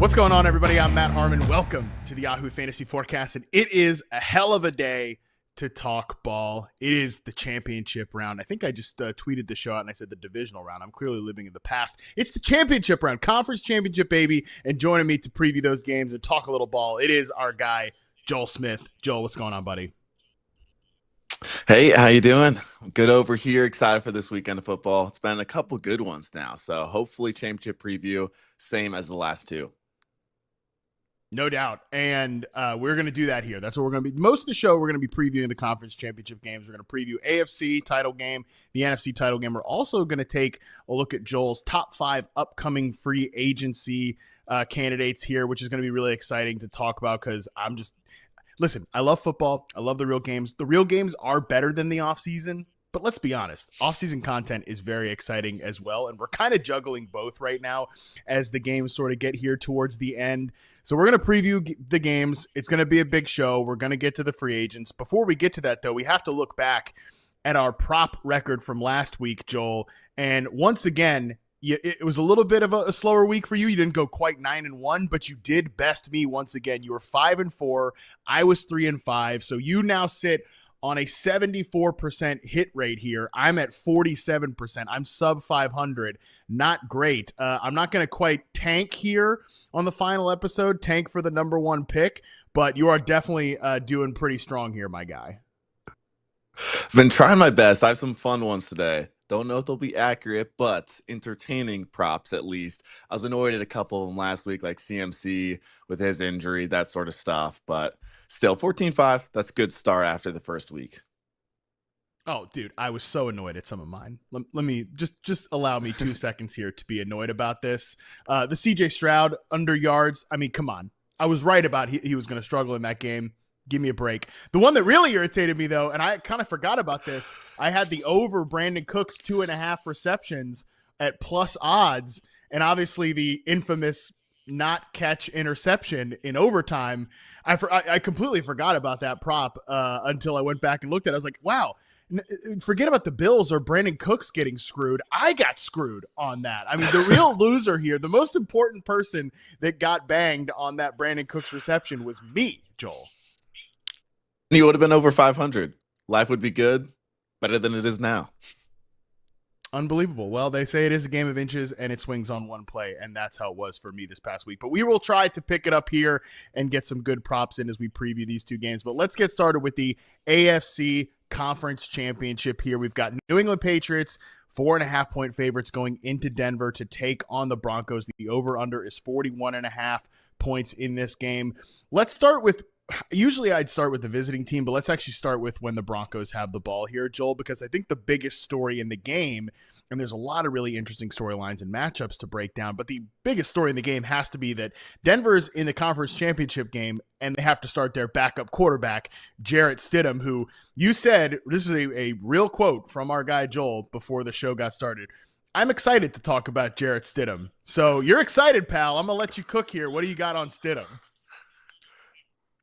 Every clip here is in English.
What's going on, everybody? I'm Matt Harmon. Welcome to the Yahoo Fantasy Forecast, and it is a hell of a day to talk ball. It is the championship round. I think I just tweeted the show out and I said the divisional round. I'm clearly living in the past. It's the championship round, conference championship, baby. And joining me to preview those games and talk a little ball, it is our guy, Joel Smyth. Joel, what's going on, buddy? Hey, how you doing? Good over here. Excited for this weekend of football. It's been a couple good ones now, so hopefully championship preview, same as the last two. No doubt. And we're going to do that here. That's what we're going to be. Most of the show, we're going to be previewing the conference championship games. We're going to preview AFC title game, the NFC title game. We're also going to take a look at Joel's top 5 upcoming free agency candidates here, which is going to be really exciting to talk about because listen, I love football. I love the real games. The real games are better than the offseason. But let's be honest, off-season content is very exciting as well, and we're kind of juggling both right now as the games sort of get here towards the end. So we're going to preview the games. It's going to be a big show. We're going to get to the free agents. Before we get to that, though, we have to look back at our prop record from last week, Joel. And once again, it was a little bit of a slower week for you. You didn't go quite 9-1, but you did best me once again. You were 5-4. I was 3-5. So you now sit on a 74% hit rate here. I'm at 47%. I'm sub 500. Not great. I'm not going to quite tank here on the final episode, tank for the number 1 pick, but you are definitely doing pretty strong here, my guy. I've been trying my best. I have some fun ones today. Don't know if they'll be accurate, but entertaining props at least. I was annoyed at a couple of them last week, like CMC with his injury, that sort of stuff, but still, 14-5, that's a good start after the first week. Oh, dude, I was so annoyed at some of mine. Let me just allow me 2 seconds here to be annoyed about this. The CJ Stroud under yards. I mean, come on. I was right about he was going to struggle in that game. Give me a break. The one that really irritated me, though, and I kind of forgot about this, I had the over Brandon Cooks 2.5 receptions at plus odds, and obviously the infamous not catch interception in overtime. I completely forgot about that prop until I went back and looked at it. I was like, wow, forget about the Bills or Brandon Cooks getting screwed. I got screwed on that. I mean, the real loser here, the most important person that got banged on that Brandon Cooks reception was me, Joel. He would have been over 500. Life would be good, better than it is now. Unbelievable. Well, they say it is a game of inches and it swings on one play, and that's how it was for me this past week. But we will try to pick it up here and get some good props in as we preview these two games. But let's get started with the AFC Conference Championship here. We've got New England Patriots, 4.5-point favorites going into Denver to take on the Broncos. The over-under is 41.5 points in this game. Let's start with usually I'd start with the visiting team, but let's actually start with when the Broncos have the ball here, Joel, because I think the biggest story in the game, and there's a lot of really interesting storylines and matchups to break down, but the biggest story in the game has to be that Denver's in the conference championship game, and they have to start their backup quarterback, Jarrett Stidham, who you said, this is a real quote from our guy Joel before the show got started. I'm excited to talk about Jarrett Stidham. So you're excited, pal. I'm going to let you cook here. What do you got on Stidham?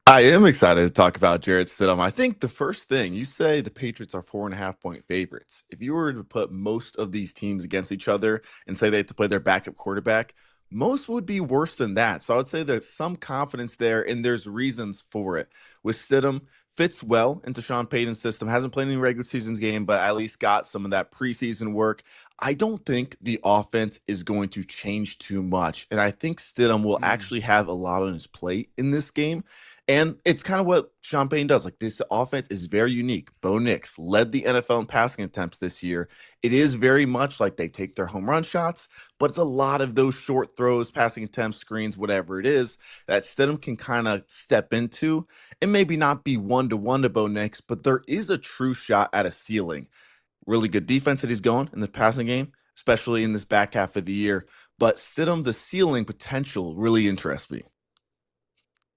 I am excited to talk about Jarrett Stidham. I think the first thing, you say the Patriots are 4.5-point favorites. If you were to put most of these teams against each other and say they have to play their backup quarterback, most would be worse than that. So I would say there's some confidence there, and there's reasons for it. With Stidham, fits well into Sean Payton's system. Hasn't played any regular season game, but at least got some of that preseason work. I don't think the offense is going to change too much. And I think Stidham will actually have a lot on his plate in this game. And it's kind of what Sean Payton does. Like, this offense is very unique. Bo Nix led the NFL in passing attempts this year. It is very much like they take their home run shots, but it's a lot of those short throws, passing attempts, screens, whatever it is, that Stidham can kind of step into. And maybe not be one-to-one to Bo Nix, but there is a true shot at a ceiling. Really good defense that he's going in the passing game, especially in this back half of the year. But Stidham, the ceiling potential really interests me.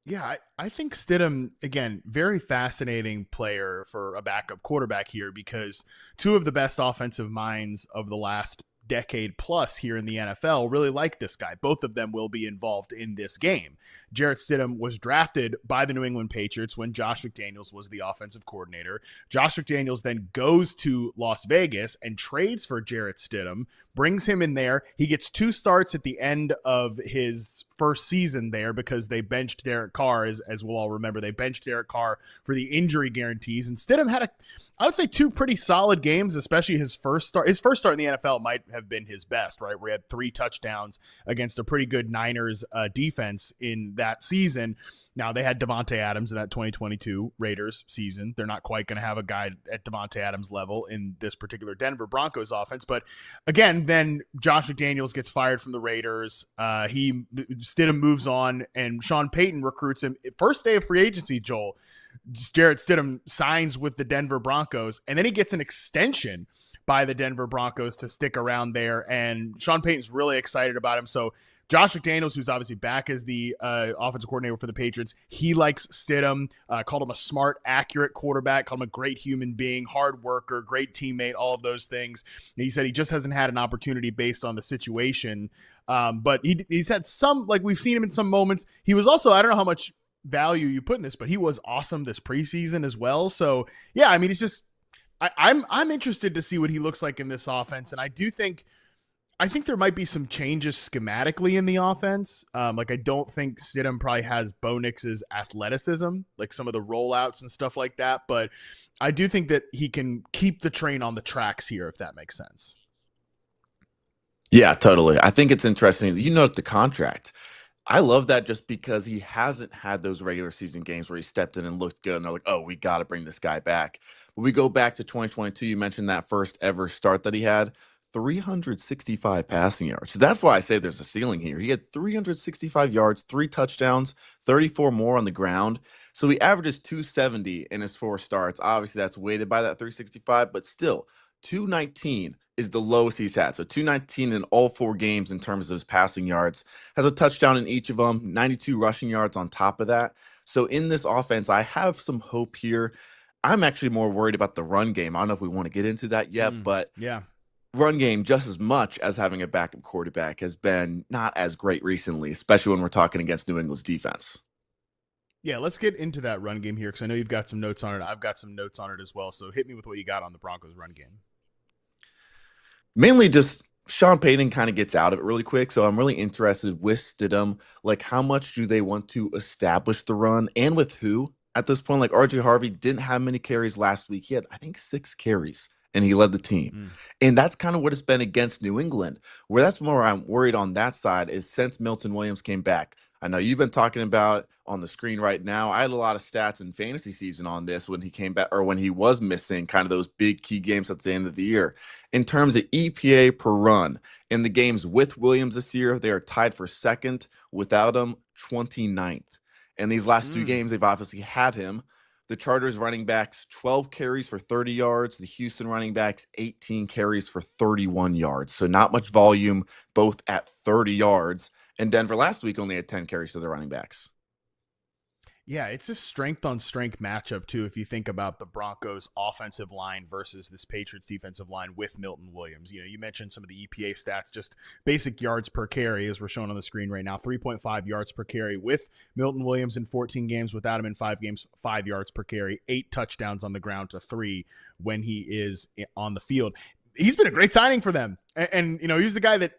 Yeah, I think Stidham, again, very fascinating player for a backup quarterback here because two of the best offensive minds of the last decade plus here in the NFL really like this guy. Both of them will be involved in this game. Jarrett Stidham was drafted by the New England Patriots when Josh McDaniels was the offensive coordinator. Josh McDaniels then goes to Las Vegas and trades for Jarrett Stidham, brings him in there. He gets 2 starts at the end of his first season there because they benched Derek Carr, as we'll all remember. They benched Derek Carr for the injury guarantees. And Stidham had, I would say, 2 pretty solid games, especially his first start. His first start in the NFL might have been his best, right? Where he had 3 touchdowns against a pretty good Niners defense in that season. Now, they had Devontae Adams in that 2022 Raiders season. They're not quite going to have a guy at Devontae Adams level in this particular Denver Broncos offense. But again, then Josh McDaniels gets fired from the Raiders. Stidham moves on, and Sean Payton recruits him. First day of free agency, Joel, Jarrett Stidham signs with the Denver Broncos, and then he gets an extension by the Denver Broncos to stick around there. And Sean Payton's really excited about him. So Josh McDaniels, who's obviously back as the offensive coordinator for the Patriots, he likes Stidham, called him a smart, accurate quarterback, called him a great human being, hard worker, great teammate, all of those things. And he said he just hasn't had an opportunity based on the situation. But he's had some, like we've seen him in some moments. He was also, I don't know how much value you put in this, but he was awesome this preseason as well. So yeah, I mean, it's just, I'm interested to see what he looks like in this offense. And I think there might be some changes schematically in the offense. Like I don't think Stidham probably has Bo Nix's athleticism, like some of the rollouts and stuff like that. But I do think that he can keep the train on the tracks here, if that makes sense. Yeah, totally. I think it's interesting. You note the contract. I love that just because he hasn't had those regular season games where he stepped in and looked good and they're like, oh, we got to bring this guy back. But we go back to 2022. You mentioned that first ever start that he had, 365 passing yards. So that's why I say there's a ceiling here. He had 365 yards, 3 touchdowns, 34 more on the ground. So he averages 270 in his 4 starts. Obviously, that's weighted by that 365, but still, 219 is the lowest he's had. So 219 in all 4 games in terms of his passing yards. Has a touchdown in each of them, 92 rushing yards on top of that. So in this offense, I have some hope here. I'm actually more worried about the run game. I don't know if we want to get into that yet, but yeah, run game, just as much as having a backup quarterback, has been not as great recently, especially when we're talking against New England's defense. Yeah, let's get into that run game here because I know you've got some notes on it. I've got some notes on it as well. So hit me with what you got on the Broncos run game. Mainly just Sean Payton kind of gets out of it really quick. So I'm really interested with Stidham. Like, how much do they want to establish the run and with who at this point? Like, RJ Harvey didn't have many carries last week. He had, I think, 6 carries and he led the team. And that's kind of what it's been against New England, where that's more I'm worried on that side is since Milton Williams came back. I know you've been talking about on the screen right now. I had a lot of stats in fantasy season on this when he came back or when he was missing kind of those big key games at the end of the year. In terms of EPA per run in the games with Williams this year, they are tied for second. Without him, 29th. And these last 2 games, they've obviously had him. The Chargers running backs, 12 carries for 30 yards. The Houston running backs, 18 carries for 31 yards. So not much volume, both at 30 yards. And Denver last week only had 10 carries to their running backs. Yeah, it's a strength-on-strength matchup, too, if you think about the Broncos' offensive line versus this Patriots defensive line with Milton Williams. You know, you mentioned some of the EPA stats, just basic yards per carry, as we're showing on the screen right now, 3.5 yards per carry with Milton Williams in 14 games, without him in 5 games, 5 yards per carry, 8 touchdowns on the ground to 3 when he is on the field. He's been a great signing for them. And you know, he was the guy that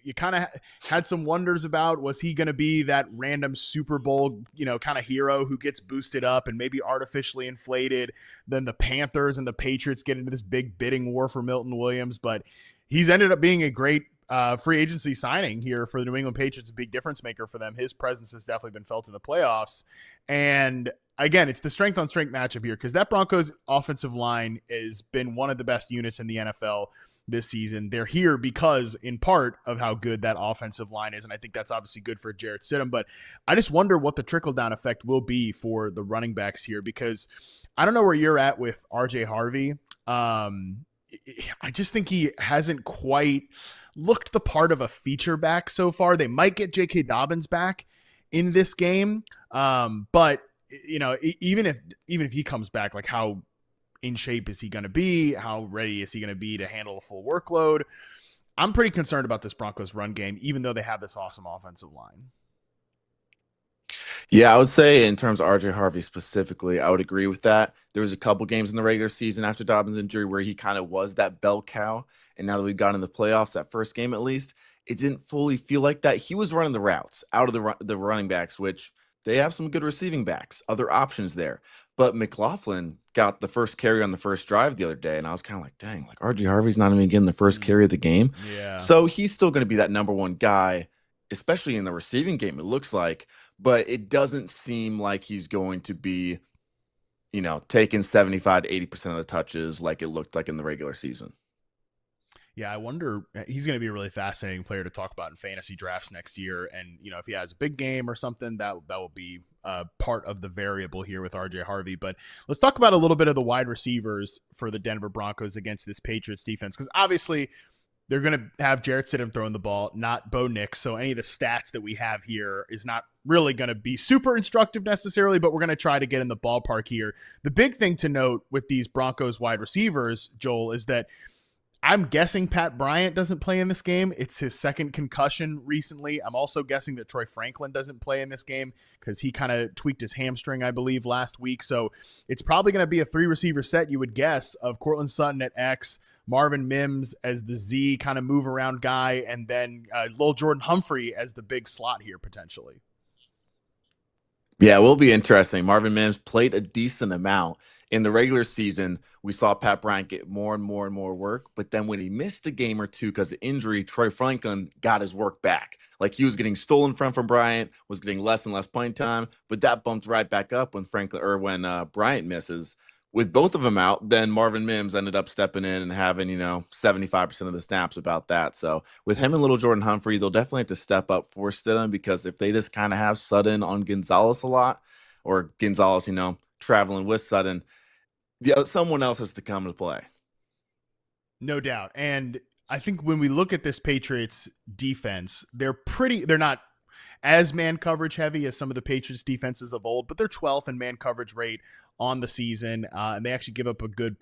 you kind of had some wonders about. Was he going to be that random Super Bowl, you know, kind of hero who gets boosted up and maybe artificially inflated? Then the Panthers and the Patriots get into this big bidding war for Milton Williams, but he's ended up being a great free agency signing here for the New England Patriots, a big difference maker for them. His presence has definitely been felt in the playoffs. And again, it's the strength on strength matchup here because that Broncos offensive line has been one of the best units in the NFL this season. They're here because in part of how good that offensive line is. And I think that's obviously good for Jarrett Stidham, but I just wonder what the trickle down effect will be for the running backs here, because I don't know where you're at with RJ Harvey. I just think he hasn't quite looked the part of a feature back so far. They might get J.K. Dobbins back in this game. But you know, even if he comes back, like how in shape is he going to be? How ready is he going to be to handle a full workload? I'm pretty concerned about this Broncos run game, even though they have this awesome offensive line. Yeah, I would say in terms of RJ Harvey specifically, I would agree with that. There was a couple games in the regular season after Dobbins' injury where he kind of was that bell cow. And now that we've got in the playoffs, that first game at least, it didn't fully feel like that. He was running the routes out of the running backs, which they have some good receiving backs, other options there. But McLaughlin got the first carry on the first drive the other day, and I was kind of like, dang, like RJ Harvey's not even getting the first carry of the game. Yeah. So he's still going to be that number one guy, especially in the receiving game, it looks like, but it doesn't seem like he's going to be, taking 75 to 80% of the touches like it looked like in the regular season. Yeah, I wonder, he's going to be a really fascinating player to talk about in fantasy drafts next year. And, if he has a big game or something, that will be part of the variable here with RJ Harvey. But let's talk about a little bit of the wide receivers for the Denver Broncos against this Patriots defense, because obviously they're going to have Jarrett Stidham throwing the ball, not Bo Nix. So any of the stats that we have here is not really going to be super instructive necessarily, but we're going to try to get in the ballpark here. The big thing to note with these Broncos wide receivers, Joel, is that I'm guessing Pat Bryant doesn't play in this game. It's his second concussion recently. I'm also guessing that Troy Franklin doesn't play in this game because he kind of tweaked his hamstring, I believe, last week. So it's probably going to be a 3-receiver set, you would guess, of Courtland Sutton at X, Marvin Mims as the Z kind of move around guy, and then Lil Jordan Humphrey as the big slot here potentially. Yeah, it will be interesting. Marvin Mims played a decent amount. In the regular season, we saw Pat Bryant get more and more and more work. But then when he missed a game or two because of injury, Troy Franklin got his work back. Like he was getting stolen from Bryant, was getting less and less playing time. But that bumped right back up when Bryant misses. With both of them out, then Marvin Mims ended up stepping in and having, 75% of the snaps about that. So with him and Little Jordan Humphrey, they'll definitely have to step up for Stidham, because if they just kind of have Sutton on Gonzalez a lot, or Gonzalez, traveling with Sutton, someone else has to come to play. No doubt. And I think when we look at this Patriots defense, they're not as man coverage heavy as some of the Patriots defenses of old, but they're 12th in man coverage rate on the season. And they actually give up a good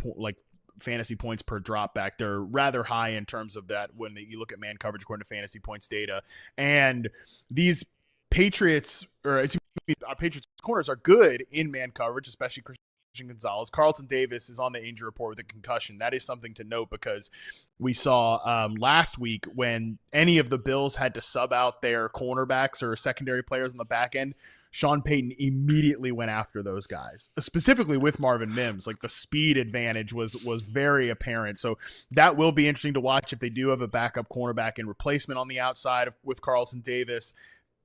fantasy points per drop back. They're rather high in terms of that when you look at man coverage according to fantasy points data. And these Patriots corners are good in man coverage, especially Christian Gonzalez. Carlton Davis is on the injury report with a concussion. That is something to note, because we saw last week when any of the Bills had to sub out their cornerbacks or secondary players on the back end, Sean Payton immediately went after those guys, specifically with Marvin Mims. Like the speed advantage was very apparent. So that will be interesting to watch if they do have a backup cornerback in replacement on the outside with Carlton Davis.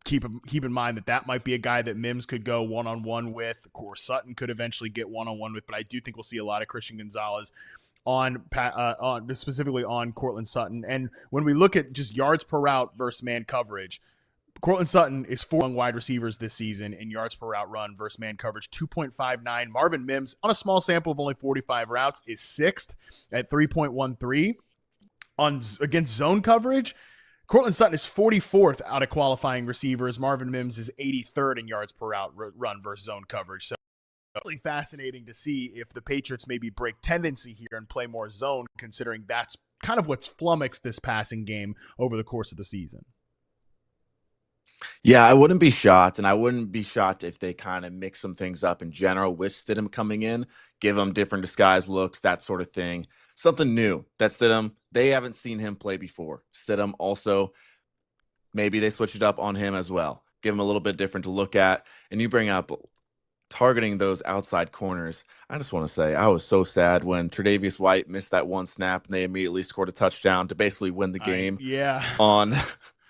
Keep in mind that might be a guy that Mims could go one-on-one with. Of course, Sutton could eventually get one-on-one with, but I do think we'll see a lot of Christian Gonzalez specifically on Courtland Sutton. And when we look at just yards per route versus man coverage, Courtland Sutton is 4 among wide receivers this season in yards per route run versus man coverage, 2.59. Marvin Mims, on a small sample of only 45 routes, is 6th at 3.13. Against zone coverage, Courtland Sutton is 44th out of qualifying receivers. Marvin Mims is 83rd in yards per route run versus zone coverage. So really fascinating to see if the Patriots maybe break tendency here and play more zone, considering that's kind of what's flummoxed this passing game over the course of the season. Yeah, I wouldn't be shocked, and I wouldn't be shocked if they kind of mix some things up in general with Stidham coming in, give him different disguise looks, that sort of thing. Something new that Stidham, they haven't seen him play before. Stidham also, maybe they switch it up on him as well, give him a little bit different to look at. And you bring up targeting those outside corners. I just want to say I was so sad when Tre'Davious White missed that one snap and they immediately scored a touchdown to basically win the game. On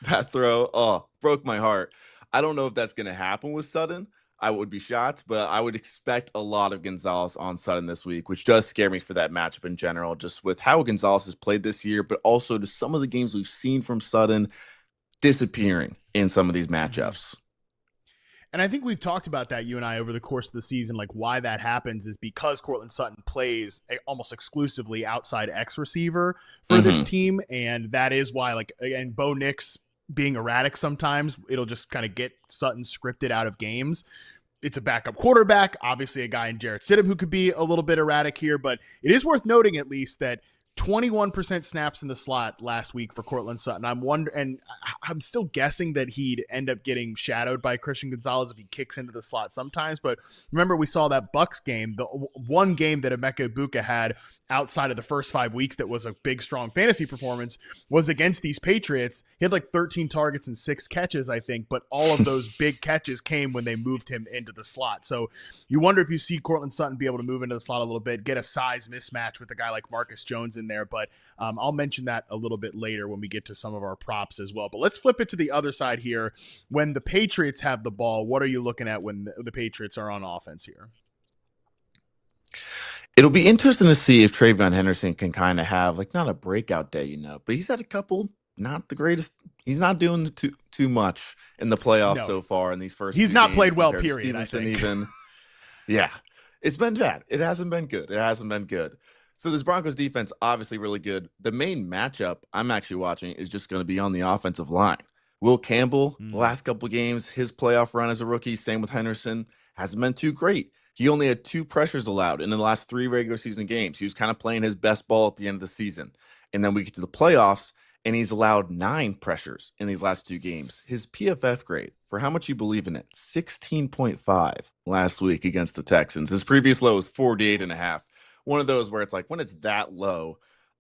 that throw. Oh, broke my heart. I don't know if that's going to happen with Sutton. I would be shocked, but I would expect a lot of Gonzalez on Sutton this week, which does scare me for that matchup in general, just with how Gonzalez has played this year, but also to some of the games we've seen from Sutton disappearing in some of these matchups. And I think we've talked about that, you and I, over the course of the season, like why that happens is because Courtland Sutton plays almost exclusively outside X receiver for this team. And that is why, like, again, Bo Nix being erratic sometimes, it'll just kind of get Sutton scripted out of games. It's a backup quarterback, obviously a guy in Jarrett Stidham who could be a little bit erratic here, but it is worth noting at least that 21% snaps in the slot last week for Courtland Sutton. I'm wondering, and I'm still guessing that he'd end up getting shadowed by Christian Gonzalez if he kicks into the slot sometimes. But remember, we saw that Bucks game, the one game that Emeka Ibuka had outside of the first 5 weeks that was a big, strong fantasy performance was against these Patriots. He had like 13 targets and 6 catches, I think, but all of those big catches came when they moved him into the slot. So you wonder if you see Cortland Sutton be able to move into the slot a little bit, get a size mismatch with a guy like Marcus Jones in there. But I'll mention that a little bit later when we get to some of our props as well. But let's flip it to the other side here. When the Patriots have the ball, what are you looking at when the Patriots are on offense here? It'll be interesting to see if Travion Henderson can kind of have like not a breakout day, but he's had a couple, not the greatest. He's not doing too much in the playoffs so far in these first. He's few not games played well. compared to Period. I Stevenson think. even. Yeah, it's been bad. It hasn't been good. So this Broncos defense, obviously really good. The main matchup I'm actually watching is just going to be on the offensive line. Will Campbell, last couple games, his playoff run as a rookie, same with Henderson, hasn't been too great. He only had 2 pressures allowed in the last 3 regular season games. He was kind of playing his best ball at the end of the season. And then we get to the playoffs, and he's allowed 9 pressures in these last 2 games. His PFF grade, for how much you believe in it, 16.5 last week against the Texans. His previous low was 48.5. One of those where it's like, when it's that low,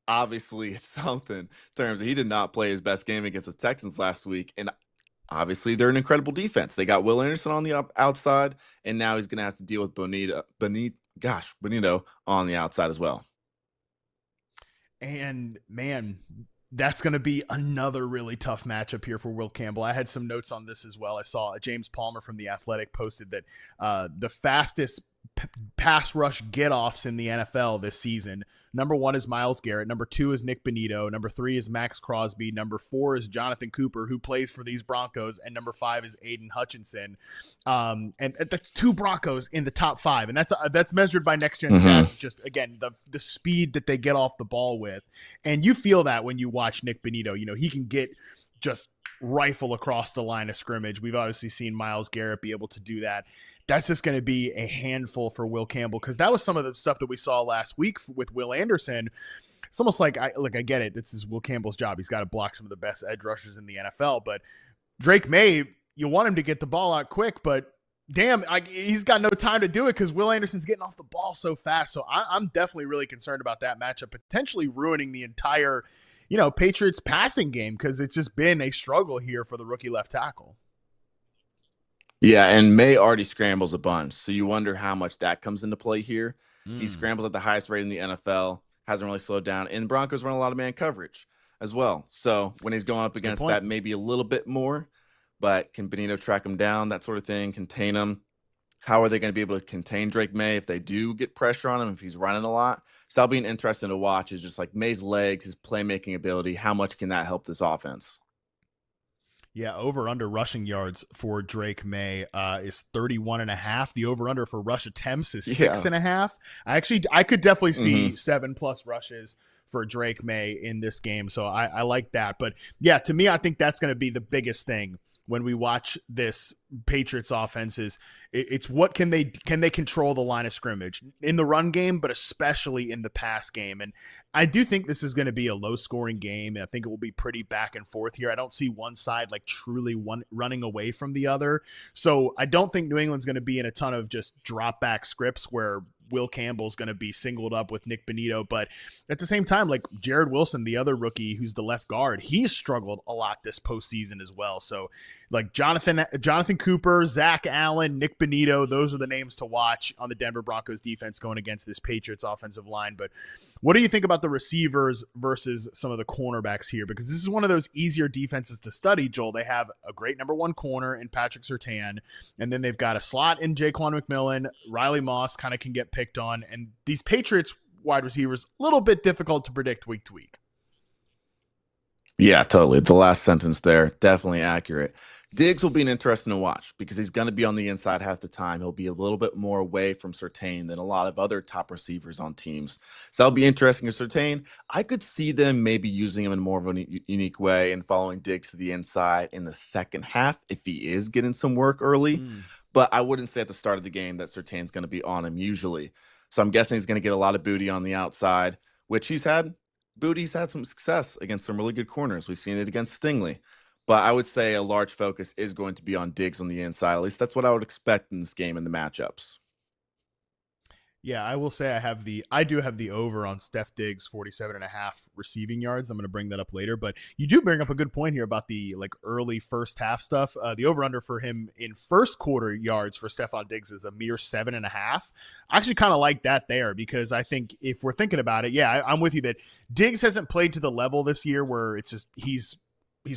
obviously it's something in terms of he did not play his best game against the Texans last week. And obviously they're an incredible defense. They got Will Anderson on the outside, and now he's going to have to deal with Bonito on the outside as well. And man, that's going to be another really tough matchup here for Will Campbell. I had some notes on this as well. I saw James Palmer from The Athletic posted that the fastest pass rush get-offs in the NFL this season, number 1 is Myles Garrett, number 2 is Nick Bonito, number 3 is Max Crosby, number 4 is Jonathan Cooper, who plays for these Broncos, and number 5 is Aiden Hutchinson. And that's 2 Broncos in the top 5, and that's measured by next gen stats. Just again, the speed that they get off the ball with, and you feel that when you watch Nick Bonito. He can get just rifle across the line of scrimmage. We've obviously seen Myles Garrett be able to do that. That's just going to be a handful for Will Campbell, because that was some of the stuff that we saw last week with Will Anderson. It's almost like I get it. This is Will Campbell's job. He's got to block some of the best edge rushers in the NFL. But Drake May, you want him to get the ball out quick, but damn, he's got no time to do it because Will Anderson's getting off the ball so fast. So I'm definitely really concerned about that matchup, potentially ruining the entire, Patriots passing game, because it's just been a struggle here for the rookie left tackle. Yeah, and May already scrambles a bunch, so you wonder how much that comes into play here. He scrambles at the highest rate in the NFL, hasn't really slowed down, and the Broncos run a lot of man coverage as well. So when he's going up against that, maybe a little bit more, but can Benito track him down, that sort of thing, contain him? How are they going to be able to contain Drake May if they do get pressure on him, if he's running a lot? So that'll be an interesting to watch, is just like May's legs, his playmaking ability, how much can that help this offense? Yeah, over-under rushing yards for Drake May is 31.5. The over-under for rush attempts is 6.5. I could definitely see 7+ rushes for Drake May in this game, so I like that. But yeah, to me, I think that's going to be the biggest thing when we watch this Patriots offense. Is it's what can they control the line of scrimmage in the run game, but especially in the pass game. And I do think this is going to be a low scoring game, and I think it will be pretty back and forth here. I don't see one side like truly running away from the other. So I don't think New England's going to be in a ton of just drop back scripts where Will Campbell's going to be singled up with Nick Bonito. But at the same time, like Jared Wilson, the other rookie who's the left guard, he's struggled a lot this postseason as well. So like Jonathan Cooper, Zach Allen, Nick Bonito, those are the names to watch on the Denver Broncos defense going against this Patriots offensive line. But what do you think about the receivers versus some of the cornerbacks here? Because this is one of those easier defenses to study, Joel. They have a great number 1 corner in Patrick Surtain, and then they've got a slot in Jaquan McMillan. Riley Moss kind of can get picked on, and these Patriots wide receivers, a little bit difficult to predict week to week. Yeah, totally. The last sentence there, definitely accurate. Diggs will be an interesting to watch because he's going to be on the inside half the time. He'll be a little bit more away from Surtain than a lot of other top receivers on teams. So that'll be interesting. Surtain, I could see them maybe using him in more of a unique way and following Diggs to the inside in the second half if he is getting some work early. But I wouldn't say at the start of the game that Surtain's going to be on him usually. So I'm guessing he's going to get a lot of booty on the outside, which he's had some success against some really good corners. We've seen it against Stingley. But I would say a large focus is going to be on Diggs on the inside. At least that's what I would expect in this game in the matchups. Yeah, I will say I do have the over on Steph Diggs 47.5 receiving yards. I'm going to bring that up later, but you do bring up a good point here about the like early first half stuff. The over under for him in first quarter yards for Stephon Diggs is a mere 7.5. I actually kind of like that there because I think if we're thinking about it, yeah, I'm with you that Diggs hasn't played to the level this year where it's just he's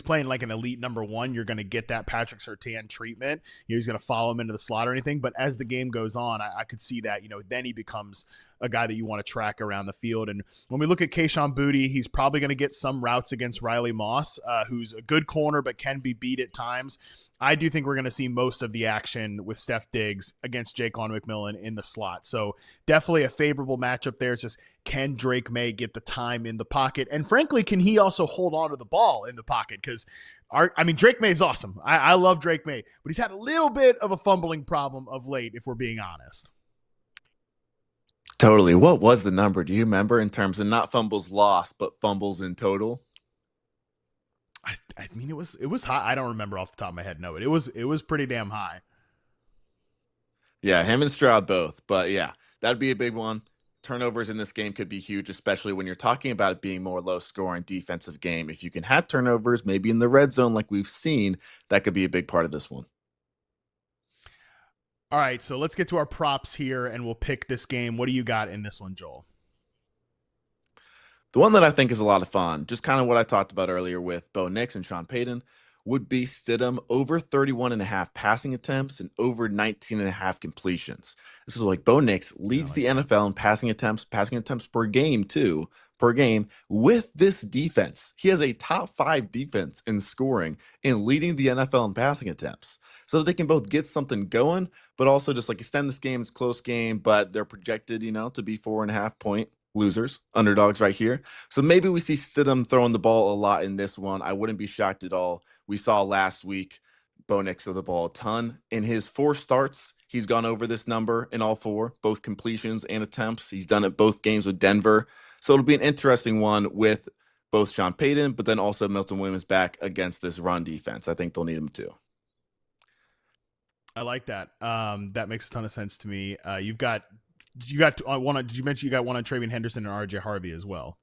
playing like an elite number one. You're going to get that Patrick Surtain treatment. He's going to follow him into the slot or anything. But as the game goes on, I could see that, then he becomes a guy that you want to track around the field. And when we look at Kayshon Boutte, he's probably going to get some routes against Riley Moss, who's a good corner but can be beat at times. I do think we're going to see most of the action with Steph Diggs against Jaquan McMillan in the slot. So definitely a favorable matchup there. It's just, can Drake May get the time in the pocket? And frankly, can he also hold on to the ball in the pocket? Because Drake May is awesome. I love Drake May, but he's had a little bit of a fumbling problem of late, if we're being honest. Totally. What was the number? Do you remember in terms of not fumbles lost, but fumbles in total? It was high. I don't remember off the top of my head. No, it was pretty damn high. Yeah, him and Stroud both. But yeah, that'd be a big one. Turnovers in this game could be huge, especially when you're talking about it being more low scoring defensive game. If you can have turnovers, maybe in the red zone like we've seen, that could be a big part of this one. All right, so let's get to our props here and we'll pick this game. What do you got in this one, Joel? The one that I think is a lot of fun, just kind of what I talked about earlier with Bo Nix and Sean Payton, would be Stidham over 31.5 passing attempts and over 19.5 completions. This is like Bo Nix leads the NFL in passing attempts per game too, per game with this defense. He has a top 5 defense in scoring and leading the NFL in passing attempts. So they can both get something going, but also just like extend this game. It's a close game, but they're projected, to be 4.5-point losers, underdogs right here. So maybe we see Stidham throwing the ball a lot in this one. I wouldn't be shocked at all. We saw last week Bo Nix throw the ball a ton. In his 4 starts, he's gone over this number in all 4, both completions and attempts. He's done it both games with Denver. So it'll be an interesting one with both Sean Payton, but then also Milton Williams back against this run defense. I think they'll need him too. I like that. That makes a ton of sense to me. Did you mention you got one on Travion Henderson and RJ Harvey as well?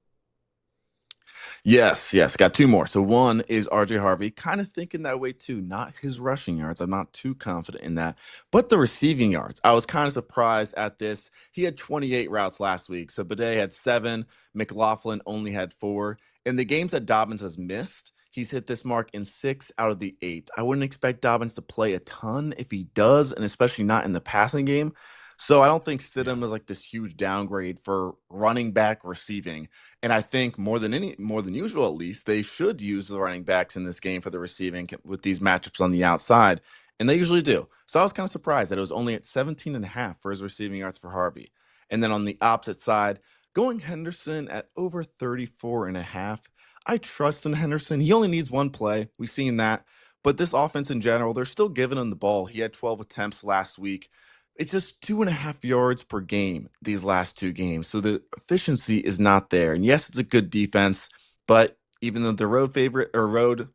Yes. Got 2 more. So one is RJ Harvey, kind of thinking that way too. Not his rushing yards. I'm not too confident in that, but the receiving yards. I was kind of surprised at this. He had 28 routes last week. So Bidet had 7. McLaughlin only had 4. In the games that Dobbins has missed, he's hit this mark in 6 out of the 8. I wouldn't expect Dobbins to play a ton if he does, and especially not in the passing game. So I don't think Stidham is like this huge downgrade for running back receiving. And I think more than usual, at least, they should use the running backs in this game for the receiving with these matchups on the outside. And they usually do. So I was kind of surprised that it was only at 17.5 for his receiving yards for Harvey. And then on the opposite side, going Henderson at over 34.5. I trust in Henderson. He only needs one play. We've seen that. But this offense in general, they're still giving him the ball. He had 12 attempts last week. It's just 2.5 yards per game these last 2 games. So the efficiency is not there. And yes, it's a good defense, but even though the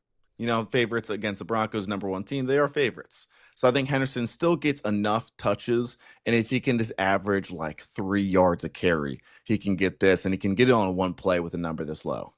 favorites against the Broncos #1 team, they are favorites. So I think Henderson still gets enough touches. And if he can just average like 3 yards a carry, he can get this and he can get it on one play with a number this low.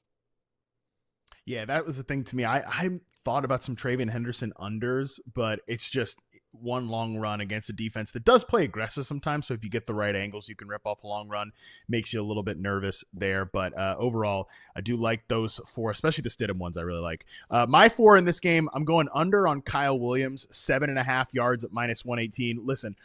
Yeah, that was the thing to me. I thought about some Travion Henderson unders, but it's just one long run against a defense that does play aggressive sometimes. So if you get the right angles, you can rip off a long run. Makes you a little bit nervous there. But overall, I do like those 4, especially the Stidham ones I really like. My 4 in this game, I'm going under on Kyle Williams, 7.5 yards at -118. Listen,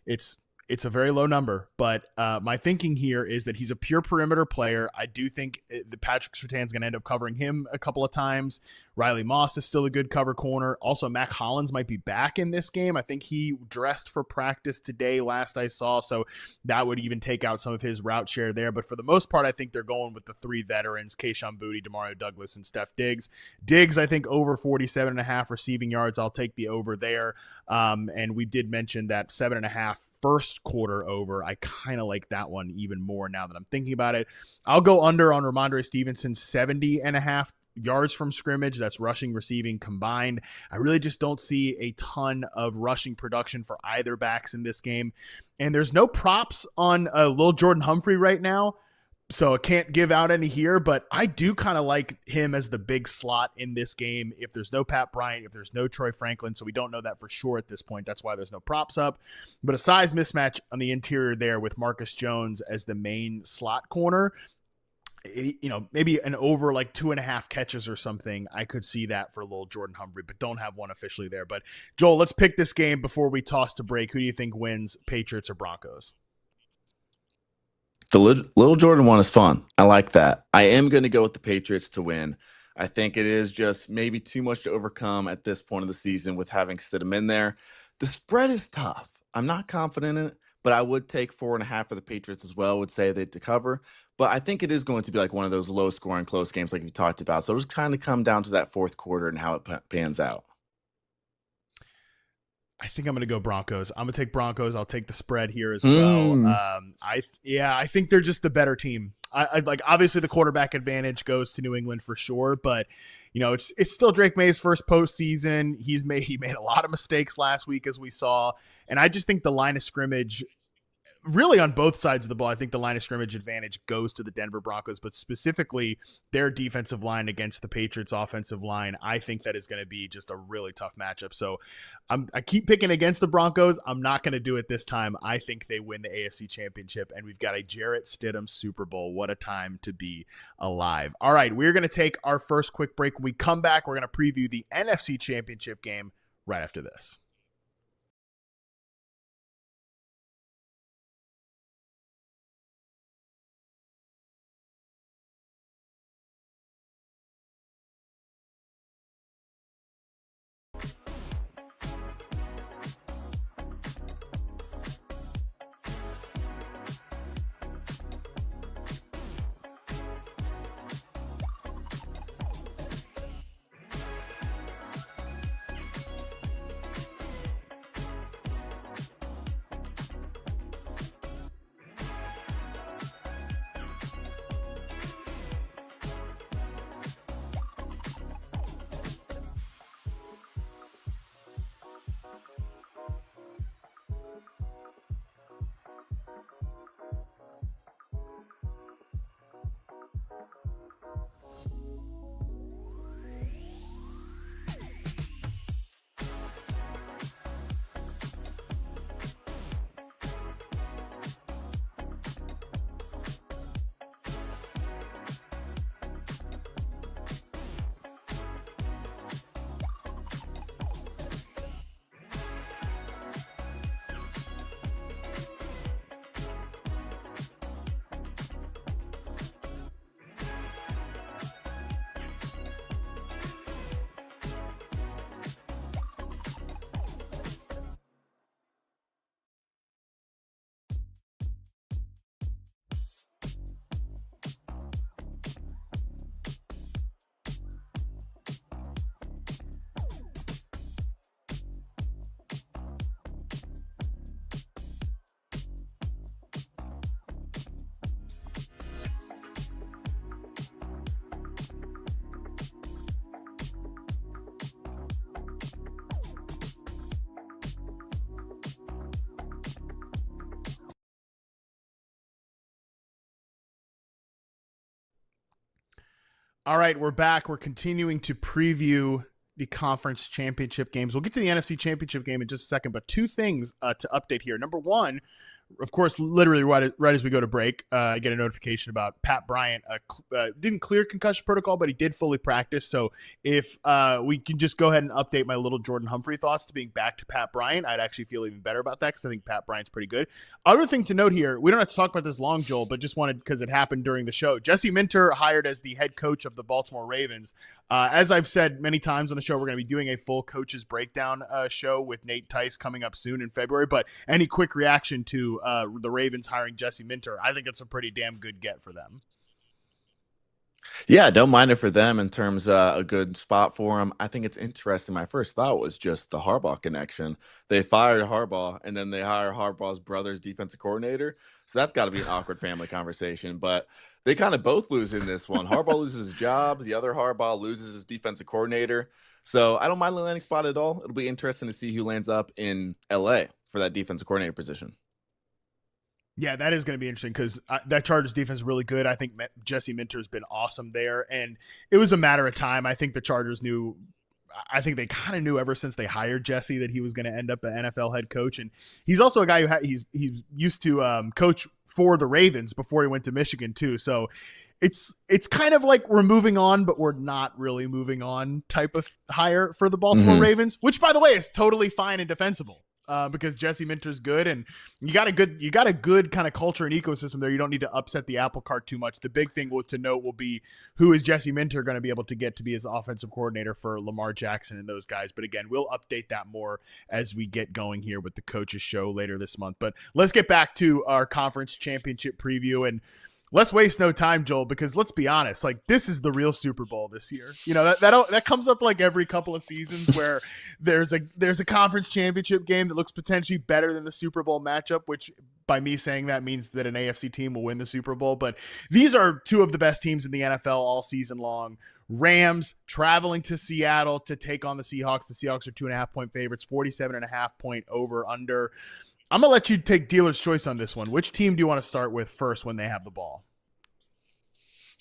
it's a very low number, but my thinking here is that he's a pure perimeter player. I do think the Patrick Surtain's going to end up covering him a couple of times. Riley Moss is still a good cover corner. Also, Mac Hollins might be back in this game. I think he dressed for practice today, last I saw, so that would even take out some of his route share there. But for the most part, I think they're going with the 3 veterans, Kayshon Boutte, Demario Douglas, and Steph Diggs. Diggs, I think, over 47.5 receiving yards. I'll take the over there. And we did mention that 7.5 first quarter over. I kind of like that one even more now that I'm thinking about it. I'll go under on Ramondre Stevenson, 70.5 yards from scrimmage. That's rushing, receiving combined. I really just don't see a ton of rushing production for either backs in this game. And there's no props on Lil Jordan Humphrey right now, so I can't give out any here, but I do kind of like him as the big slot in this game. If there's no Pat Bryant, if there's no Troy Franklin, so we don't know that for sure at this point. That's why there's no props up. But a size mismatch on the interior there with Marcus Jones as the main slot corner, maybe an over like 2.5 catches or something. I could see that for Lil Jordan Humphrey, but don't have one officially there. But Joel, let's pick this game before we toss to break. Who do you think wins, Patriots or Broncos? The Little Jordan one is fun. I like that. I am going to go with the Patriots to win. I think it is just maybe too much to overcome at this point of the season with having Stidham in there. The spread is tough. I'm not confident in it, but I would take 4.5 for the Patriots as well. Would say they to cover, but I think it is going to be like one of those low-scoring, close games like you talked about. So it's kind of come down to that fourth quarter and how it pans out. I think I'm going to go Broncos. I'm going to take Broncos. I'll take the spread here as well. I think they're just the better team. I like, obviously the quarterback advantage goes to New England for sure, but it's still Drake May's first postseason. He made a lot of mistakes last week, as we saw, and I just think the line of scrimmage, really on both sides of the ball, I think the line of scrimmage advantage goes to the Denver Broncos, but specifically their defensive line against the Patriots offensive line. I think that is going to be just a really tough matchup. So I keep picking against the Broncos. I'm not going to do it this time. I think they win the AFC Championship, and we've got a Jarrett Stidham Super Bowl. What a time to be alive. All right, we're going to take our first quick break. When we come back, we're going to preview the NFC Championship game right after this. All right, we're back. We're continuing to preview the conference championship games. We'll get to the NFC Championship game in just a second, but two things to update here. Number one, of course, literally right as we go to break, I get a notification about Pat Bryant. Didn't clear concussion protocol, but he did fully practice. So if we can just go ahead and update my little Jordan Humphrey thoughts to being back to Pat Bryant, I'd actually feel even better about that because I think Pat Bryant's pretty good. Other thing to note here, we don't have to talk about this long, Joel, but just wanted, because it happened during the show. Jesse Minter hired as the head coach of the Baltimore Ravens. As I've said many times on the show, we're going to be doing a full coaches breakdown show with Nate Tice coming up soon in February. But any quick reaction to the Ravens hiring Jesse Minter? I think it's a pretty damn good get for them. Yeah, don't mind it for them in terms of a good spot for them. I think it's interesting. My first thought was just the Harbaugh connection. They fired Harbaugh, and then they hire Harbaugh's brother's defensive coordinator. So that's got to be an awkward family conversation. But They kind of both lose in this one. Harbaugh loses his job. The other Harbaugh loses his defensive coordinator. So I don't mind the landing spot at all. It'll be interesting to see who lands up in LA for that defensive coordinator position. Yeah, that is going to be interesting because that Chargers defense is really good. I think Jesse Minter has been awesome there, and it was a matter of time. I think the Chargers knew. I think they kind of knew ever since they hired Jesse that he was going to end up an NFL head coach, and he's also a guy who he's used to coach for the Ravens before he went to Michigan too. So it's kind of like we're moving on, but we're not really moving on type of hire for the Baltimore Ravens, which by the way is totally fine and defensible. Because Jesse Minter's good, and you got a good kind of culture and ecosystem there. You don't need to upset the apple cart too much. The big thing to note will be who is Jesse Minter going to be able to get to be his offensive coordinator for Lamar Jackson and those guys. But again, we'll update that more as we get going here with the coaches show later this month. But let's get back to our conference championship preview, and let's waste no time, Joel, because let's be honest, like this is the real Super Bowl this year. You know, that comes up like every couple of seasons where there's a conference championship game that looks potentially better than the Super Bowl matchup, which by me saying that means that an AFC team will win the Super Bowl. But these are two of the best teams in the NFL all season long. Rams traveling to Seattle to take on the Seahawks. The Seahawks are 2.5-point favorites, 47.5-point over under. I'm going to let you take dealer's choice on this one. Which team do you want to start with first when they have the ball?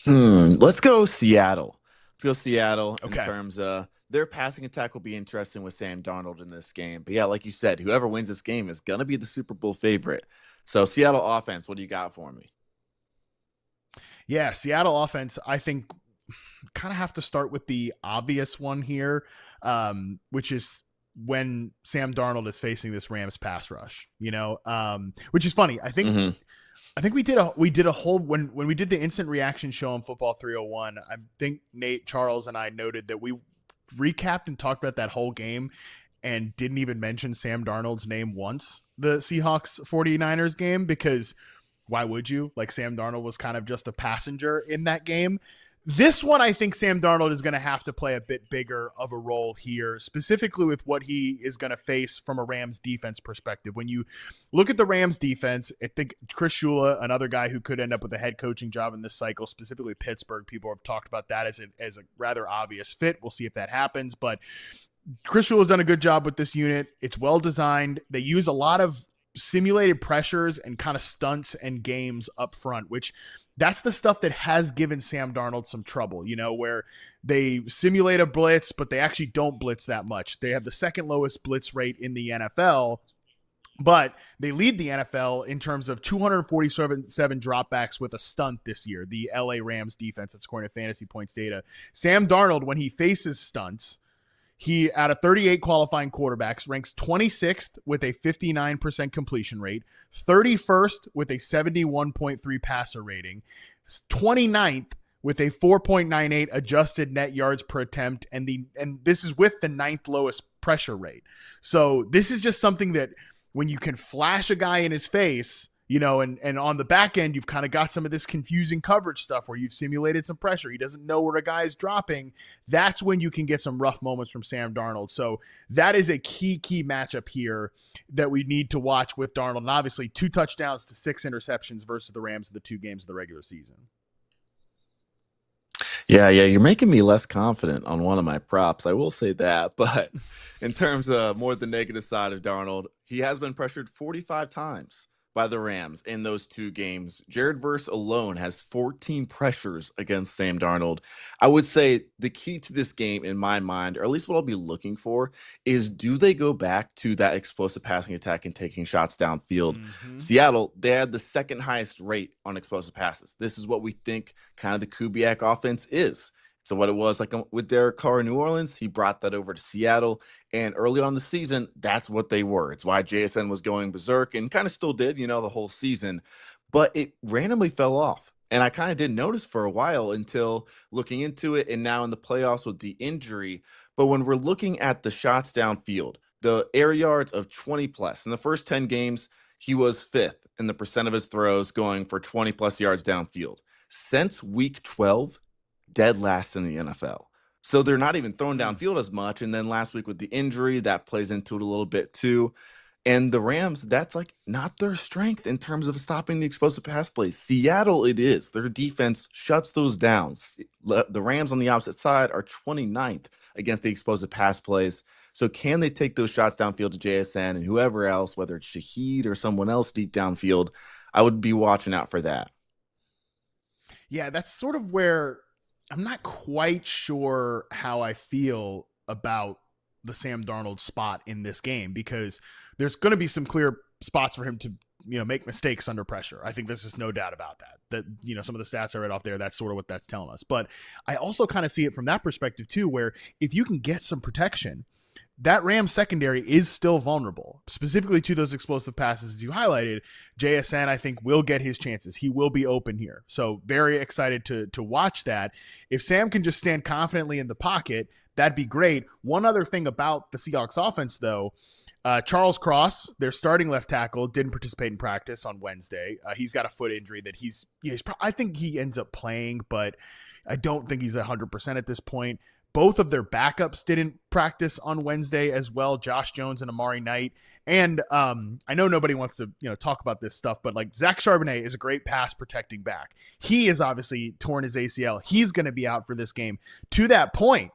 Let's go Seattle. In Okay. terms of their passing attack will be interesting with Sam Darnold in this game. But yeah, like you said, whoever wins this game is going to be the Super Bowl favorite. So Seattle offense, what do you got for me? Yeah, Seattle offense, I think kind of have to start with the obvious one here, which is when Sam Darnold is facing this Rams pass rush, which is funny. I think we did a whole when we did the instant reaction show on Football 301. I think Nate, Charles, and I noted that we recapped and talked about that whole game and didn't even mention Sam Darnold's name once, the Seahawks 49ers game, because why would you? Like Sam Darnold was kind of just a passenger in that game. This one, I think Sam Darnold is going to have to play a bit bigger of a role here, specifically with what he is going to face from a Rams defense perspective. When you look at the Rams defense, I think Chris Shula, another guy who could end up with a head coaching job in this cycle, specifically Pittsburgh, people have talked about that as a rather obvious fit. We'll see if that happens, but Chris Shula has done a good job with this unit. It's well designed. They use a lot of simulated pressures and kind of stunts and games up front, which that's the stuff that has given Sam Darnold some trouble, where they simulate a blitz, but they actually don't blitz that much. They have the second lowest blitz rate in the NFL, but they lead the NFL in terms of 247 dropbacks with a stunt this year, the LA Rams defense, that's according to Fantasy Points data. Sam Darnold, when he faces stunts, he, out of 38 qualifying quarterbacks, ranks 26th with a 59% completion rate, 31st with a 71.3 passer rating, 29th with a 4.98 adjusted net yards per attempt, and this is with the 9th lowest pressure rate. So this is just something that when you can flash a guy in his face, and on the back end, you've kind of got some of this confusing coverage stuff where you've simulated some pressure. He doesn't know where a guy is dropping. That's when you can get some rough moments from Sam Darnold. So that is a key matchup here that we need to watch with Darnold. And obviously 2 touchdowns to 6 interceptions versus the Rams in the 2 games of the regular season. Yeah, you're making me less confident on one of my props. I will say that. But in terms of more the negative side of Darnold, he has been pressured 45 times by the Rams in those 2 games. Jared Verse alone has 14 pressures against Sam Darnold. I would say the key to this game in my mind, or at least what I'll be looking for, is do they go back to that explosive passing attack and taking shots downfield? Seattle, they had the 2nd highest rate on explosive passes. This is what we think kind of the Kubiak offense is. So what it was like with Derek Carr in New Orleans, he brought that over to Seattle. And early on in the season, that's what they were. It's why JSN was going berserk and kind of still did, the whole season. But it randomly fell off. And I kind of didn't notice for a while until looking into it and now in the playoffs with the injury. But when we're looking at the shots downfield, the air yards of 20 plus, in the first 10 games, he was 5th in the percent of his throws going for 20 plus yards downfield. Since week 12, dead last in the NFL. So they're not even throwing downfield as much. And then last week with the injury, that plays into it a little bit too. And the Rams, that's like not their strength in terms of stopping the explosive pass plays. Seattle, it is. Their defense shuts those down. The Rams on the opposite side are 29th against the explosive pass plays. So can they take those shots downfield to JSN and whoever else, whether it's Shaheed or someone else deep downfield? I would be watching out for that. Yeah, that's sort of where I'm not quite sure how I feel about the Sam Darnold spot in this game, because there's going to be some clear spots for him to, make mistakes under pressure. I think there's just no doubt about that. Some of the stats I read off there, that's sort of what that's telling us. But I also kind of see it from that perspective too, where if you can get some protection, that Rams secondary is still vulnerable, specifically to those explosive passes as you highlighted. JSN, I think, will get his chances. He will be open here. So very excited to watch that. If Sam can just stand confidently in the pocket, that'd be great. One other thing about the Seahawks offense, though, Charles Cross, their starting left tackle, didn't participate in practice on Wednesday. He's got a foot injury that I think he ends up playing, but I don't think he's 100% at this point. Both of their backups didn't practice on Wednesday as well, Josh Jones and Amari Knight. And I know nobody wants to talk about this stuff, but like Zach Charbonnet is a great pass protecting back. He is obviously torn his ACL. He's going to be out for this game. To that point,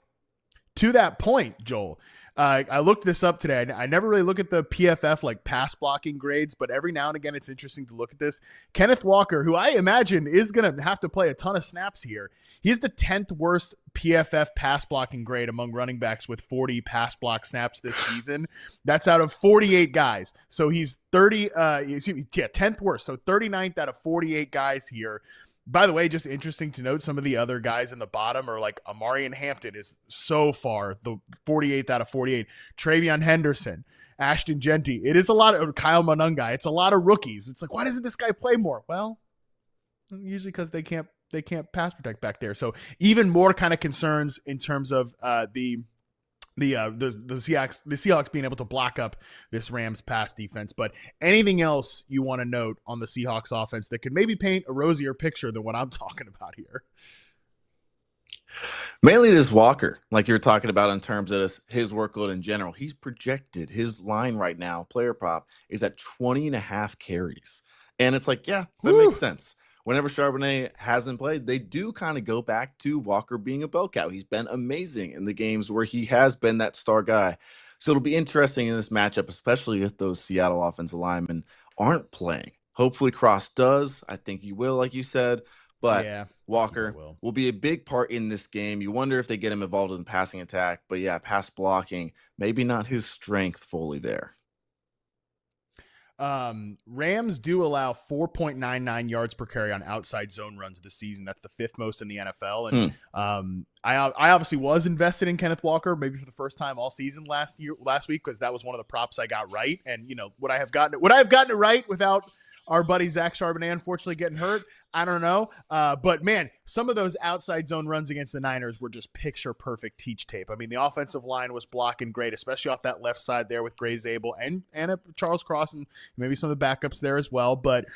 Joel, I looked this up today. I never really look at the PFF like pass blocking grades, but every now and again it's interesting to look at this. Kenneth Walker, who I imagine is going to have to play a ton of snaps here, he's the 10th worst PFF pass blocking grade among running backs with 40 pass block snaps this season. That's out of 48 guys. So he's 10th worst. So 39th out of 48 guys here. By the way, just interesting to note, some of the other guys in the bottom are like Amari and Hampton is so far the 48th out of 48. Travion Henderson, Ashton Genty. It is a lot of Kyle Monungai. It's a lot of rookies. It's like, why doesn't this guy play more? Well, usually because they can't pass protect back there. So even more kind of concerns in terms of the Seahawks being able to block up this Rams pass defense. But anything else you want to note on the Seahawks offense that could maybe paint a rosier picture than what I'm talking about here? Mainly this Walker, like you were talking about in terms of his workload in general. He's projected, his line right now, player prop, is at 20 and a half carries. And it's like, yeah, that makes sense. Whenever Charbonnet hasn't played, they do kind of go back to Walker being a bell cow. He's been amazing in the games where he has been that star guy. So it'll be interesting in this matchup, especially if those Seattle offensive linemen aren't playing. Hopefully Cross does. I think he will, like you said. But yeah, Walker will be a big part in this game. You wonder if they get him involved in the passing attack. But yeah, pass blocking, maybe not his strength fully there. Rams do allow 4.99 yards per carry on outside zone runs this season. That's the fifth most in the NFL. And I obviously was invested in Kenneth Walker maybe for the first time all season last week, because that was one of the props I got right. And would I have gotten it right without our buddy Zach Charbonnet unfortunately getting hurt? I don't know. But man, some of those outside zone runs against the Niners were just picture perfect teach tape. I mean, the offensive line was blocking great, especially off that left side there with Gray Zabel and Charles Cross and maybe some of the backups there as well. But,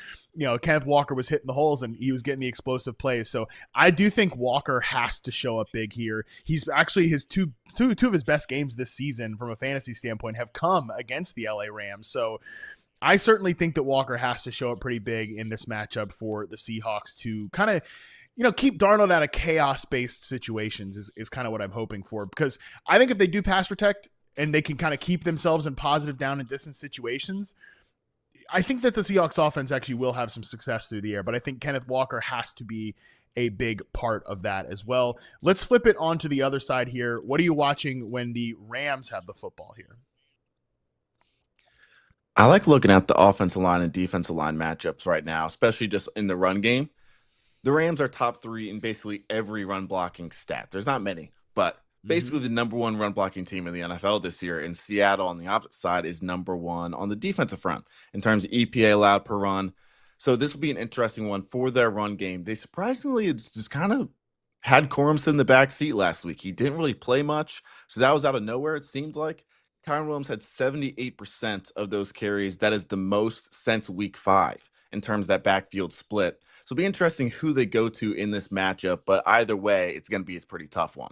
Kenneth Walker was hitting the holes and he was getting the explosive plays. So I do think Walker has to show up big here. He's actually his two of his best games this season from a fantasy standpoint have come against the LA Rams. So I certainly think that Walker has to show up pretty big in this matchup for the Seahawks to kind of, keep Darnold out of chaos-based situations is kind of what I'm hoping for. Because I think if they do pass protect and they can kind of keep themselves in positive down and distance situations, I think that the Seahawks offense actually will have some success through the air. But I think Kenneth Walker has to be a big part of that as well. Let's flip it on to the other side here. What are you watching when the Rams have the football here? I like looking at the offensive line and defensive line matchups right now, especially just in the run game. The Rams are top 3 in basically every run blocking stat. There's not many, but basically the number 1 run blocking team in the NFL this year. And Seattle on the opposite side is number 1 on the defensive front in terms of EPA allowed per run. So this will be an interesting one for their run game. They surprisingly just kind of had Corum in the back seat last week. He didn't really play much, so that was out of nowhere, it seemed like. Kyren Williams had 78% of those carries. That is the most since week 5 in terms of that backfield split. So it'll be interesting who they go to in this matchup, but either way, it's going to be a pretty tough one.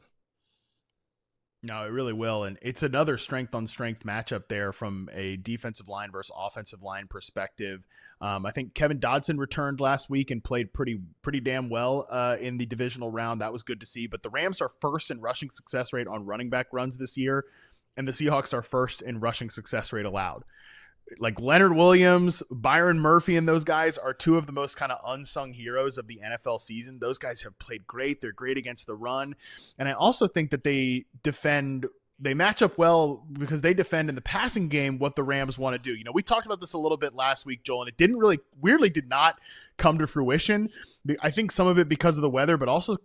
No, it really will. And it's another strength on strength matchup there from a defensive line versus offensive line perspective. I think Kevin Dodson returned last week and played pretty damn well in the divisional round. That was good to see. But the Rams are first in rushing success rate on running back runs this year, and the Seahawks are first in rushing success rate allowed. Like Leonard Williams, Byron Murphy, and those guys are two of the most kind of unsung heroes of the NFL season. Those guys have played great. They're great against the run. And I also think that they match up well because they defend in the passing game what the Rams want to do. You know, we talked about this a little bit last week, Joel, and it weirdly did not come to fruition. I think some of it because of the weather, but also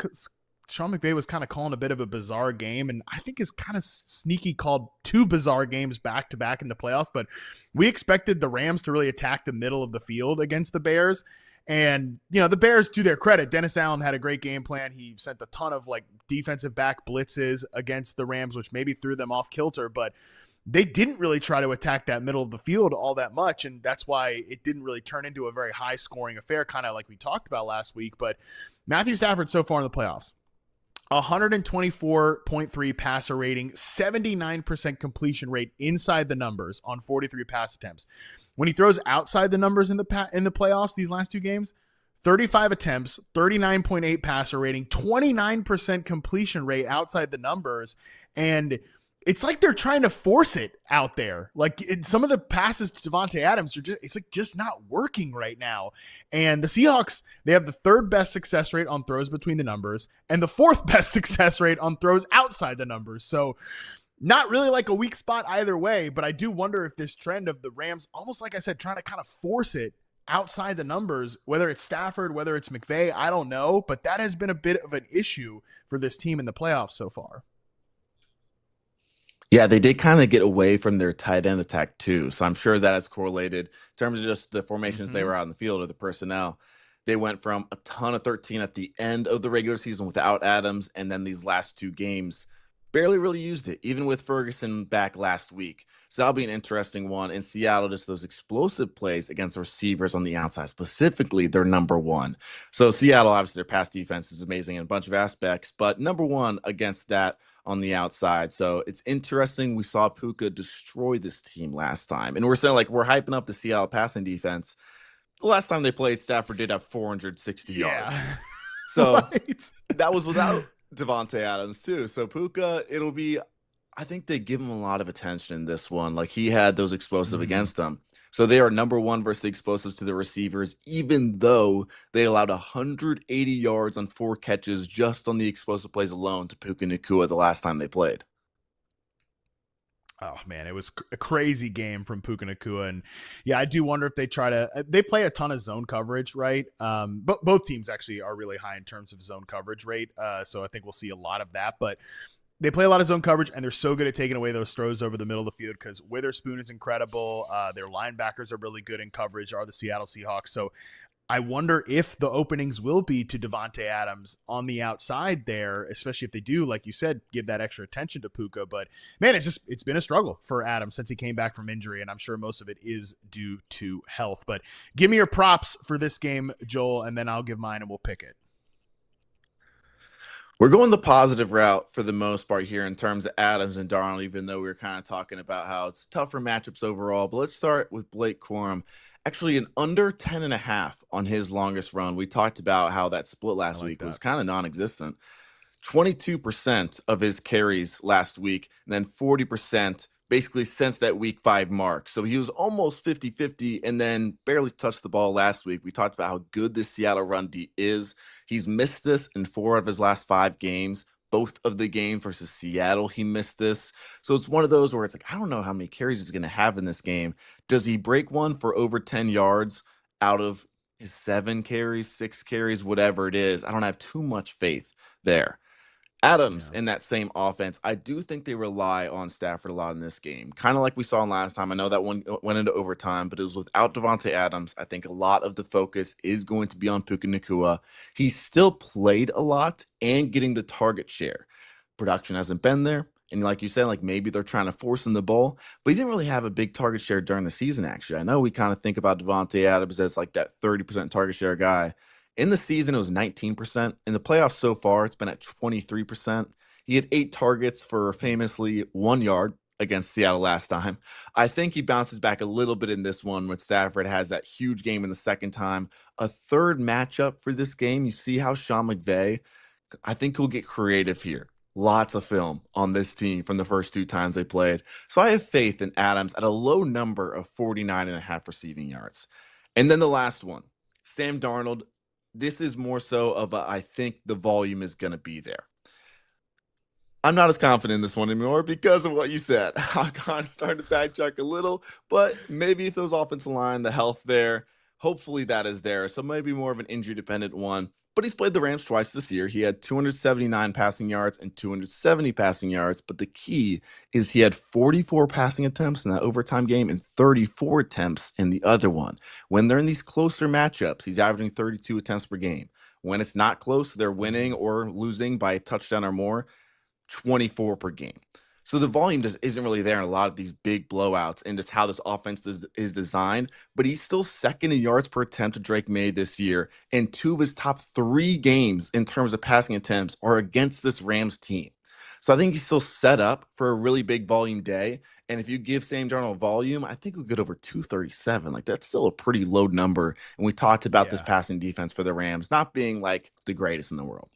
Sean McVay was kind of calling a bit of a bizarre game, and I think is kind of sneaky called two bizarre games back to back in the playoffs. But we expected the Rams to really attack the middle of the field against the Bears. And, you know, the Bears, to their credit, Dennis Allen had a great game plan. He sent a ton of like defensive back blitzes against the Rams, which maybe threw them off kilter, but they didn't really try to attack that middle of the field all that much. And that's why it didn't really turn into a very high scoring affair, kind of like we talked about last week. But Matthew Stafford so far in the playoffs, 124.3 passer rating, 79% completion rate inside the numbers on 43 pass attempts. When he throws outside the numbers in the playoffs, these last two games, 35 attempts, 39.8 passer rating, 29% completion rate outside the numbers. And it's like they're trying to force it out there. Like some of the passes to Davante Adams are just not working right now. And the Seahawks, they have the third best success rate on throws between the numbers and the fourth best success rate on throws outside the numbers. So not really like a weak spot either way, but I do wonder if this trend of the Rams, almost like I said, trying to kind of force it outside the numbers, whether it's Stafford, whether it's McVay, I don't know, but that has been a bit of an issue for this team in the playoffs so far. Yeah, they did kind of get away from their tight end attack too. So I'm sure that has correlated in terms of just the formations they Mm-hmm. were out in the field or the personnel. They went from a ton of 13 at the end of the regular season without Adams, and then these last two games barely really used it, even with Ferguson back last week. So that'll be an interesting one. In Seattle, just those explosive plays against receivers on the outside, specifically, they're number one. So Seattle, obviously, their pass defense is amazing in a bunch of aspects, but number one against that on the outside. So it's interesting. We saw Puka destroy this team last time. And we're saying, like, we're hyping up the Seattle passing defense. The last time they played, Stafford did have 460 yards. So right. that was without Davante Adams too. So Puka, I think they give him a lot of attention in this one. Like he had those explosive against them. So they are number one versus the explosives to the receivers, even though they allowed 180 yards on 4 catches just on the explosive plays alone to Puka Nacua the last time they played. Oh man, it was a crazy game from Puka Nacua, and yeah, I do wonder if they they play a ton of zone coverage, right? But both teams actually are really high in terms of zone coverage rate, so I think we'll see a lot of that. But they play a lot of zone coverage, and they're so good at taking away those throws over the middle of the field because Witherspoon is incredible. Their linebackers are really good in coverage, are the Seattle Seahawks. So I wonder if the openings will be to Davante Adams on the outside there, especially if they do, like you said, give that extra attention to Puka. But man, it's been a struggle for Adams since he came back from injury, and I'm sure most of it is due to health. But give me your props for this game, Joel, and then I'll give mine and we'll pick it. We're going the positive route for the most part here in terms of Adams and Darnold, even though we were kind of talking about how it's tougher matchups overall. But let's start with Blake Corum. Actually, an under 10.5 on his longest run. We talked about how that split last week was kind of non-existent. 22% of his carries last week, and then 40% basically since that week 5 mark. So he was almost 50-50 and then barely touched the ball last week. We talked about how good this Seattle run D is. He's missed this in 4 of his last 5 games. Both of the games versus Seattle, he missed this. So it's one of those where it's like, I don't know how many carries he's going to have in this game. Does he break one for over 10 yards out of his 7 carries, 6 carries, whatever it is? I don't have too much faith there. Adams in that same offense, I do think they rely on Stafford a lot in this game. Kind of like we saw last time. I know that one went into overtime, but it was without Davante Adams. I think a lot of the focus is going to be on Puka Nacua. He still played a lot and getting the target share. Production hasn't been there. And like you said, like maybe they're trying to force him the ball, but he didn't really have a big target share during the season, actually. I know we kind of think about Davante Adams as like that 30% target share guy. In the season, it was 19%. In the playoffs so far, it's been at 23%. He had 8 targets for famously 1 yard against Seattle last time. I think he bounces back a little bit in this one when Stafford has that huge game in the second time. A third matchup for this game, you see how Sean McVay, I think he'll get creative here. Lots of film on this team from the first 2 times they played. So I have faith in Adams at a low number of 49.5 receiving yards. And then the last one, Sam Darnold. This is more so of a, I think the volume is going to be there. I'm not as confident in this one anymore because of what you said. I'm kind of starting to backtrack a little, but maybe if those offensive line, the health there, hopefully that is there. So maybe more of an injury dependent one. But he's played the Rams twice this year. He had 279 passing yards and 270 passing yards. But the key is he had 44 passing attempts in that overtime game and 34 attempts in the other one. When they're in these closer matchups, he's averaging 32 attempts per game. When it's not close, they're winning or losing by a touchdown or more, 24 per game. So the volume just isn't really there in a lot of these big blowouts and just how this offense is designed. But he's still second in yards per attempt to Drake May this year. And 2 of his top 3 games in terms of passing attempts are against this Rams team. So I think he's still set up for a really big volume day. And if you give Sam Darnold volume, I think we'll get over 237. Like, that's still a pretty low number. And we talked about this passing defense for the Rams not being like the greatest in the world.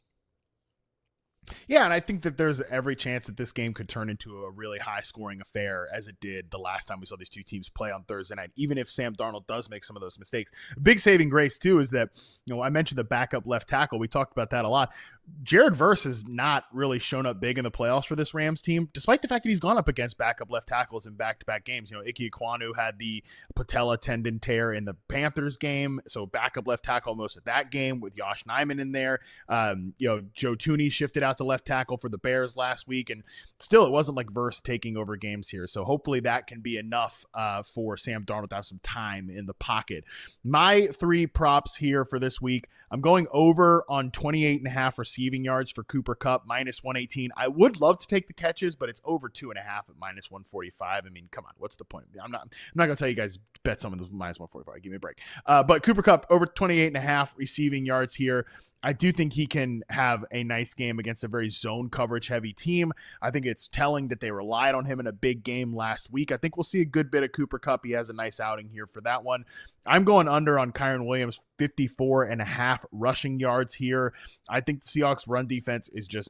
Yeah, and I think that there's every chance that this game could turn into a really high-scoring affair as it did the last time we saw these two teams play on Thursday night, even if Sam Darnold does make some of those mistakes. Big saving grace, too, is that, I mentioned the backup left tackle. We talked about that a lot. Jared Verse has not really shown up big in the playoffs for this Rams team, despite the fact that he's gone up against backup left tackles in back-to-back games. Ike Ekwonu had the patella tendon tear in the Panthers game, so backup left tackle most of that game with Josh Nijman in there. Joe Tooney shifted out to left tackle for the Bears last week, and still it wasn't like Verse taking over games here. So hopefully that can be enough for Sam Darnold to have some time in the pocket. My 3 props here for this week, I'm going over on 28.5 receiving yards for Cooper Kupp, minus 118. I would love to take the catches, but it's over 2.5 at minus 145. I mean, come on, what's the point? I'm not going to tell you guys bet some of those minus 145. Give me a break. But Cooper Kupp over 28.5 receiving yards here. I do think he can have a nice game against a very zone coverage heavy team. I think it's telling that they relied on him in a big game last week. I think we'll see a good bit of Cooper Kupp. He has a nice outing here for that one. I'm going under on Kyren Williams, 54.5 rushing yards here. I think the Seahawks run defense is just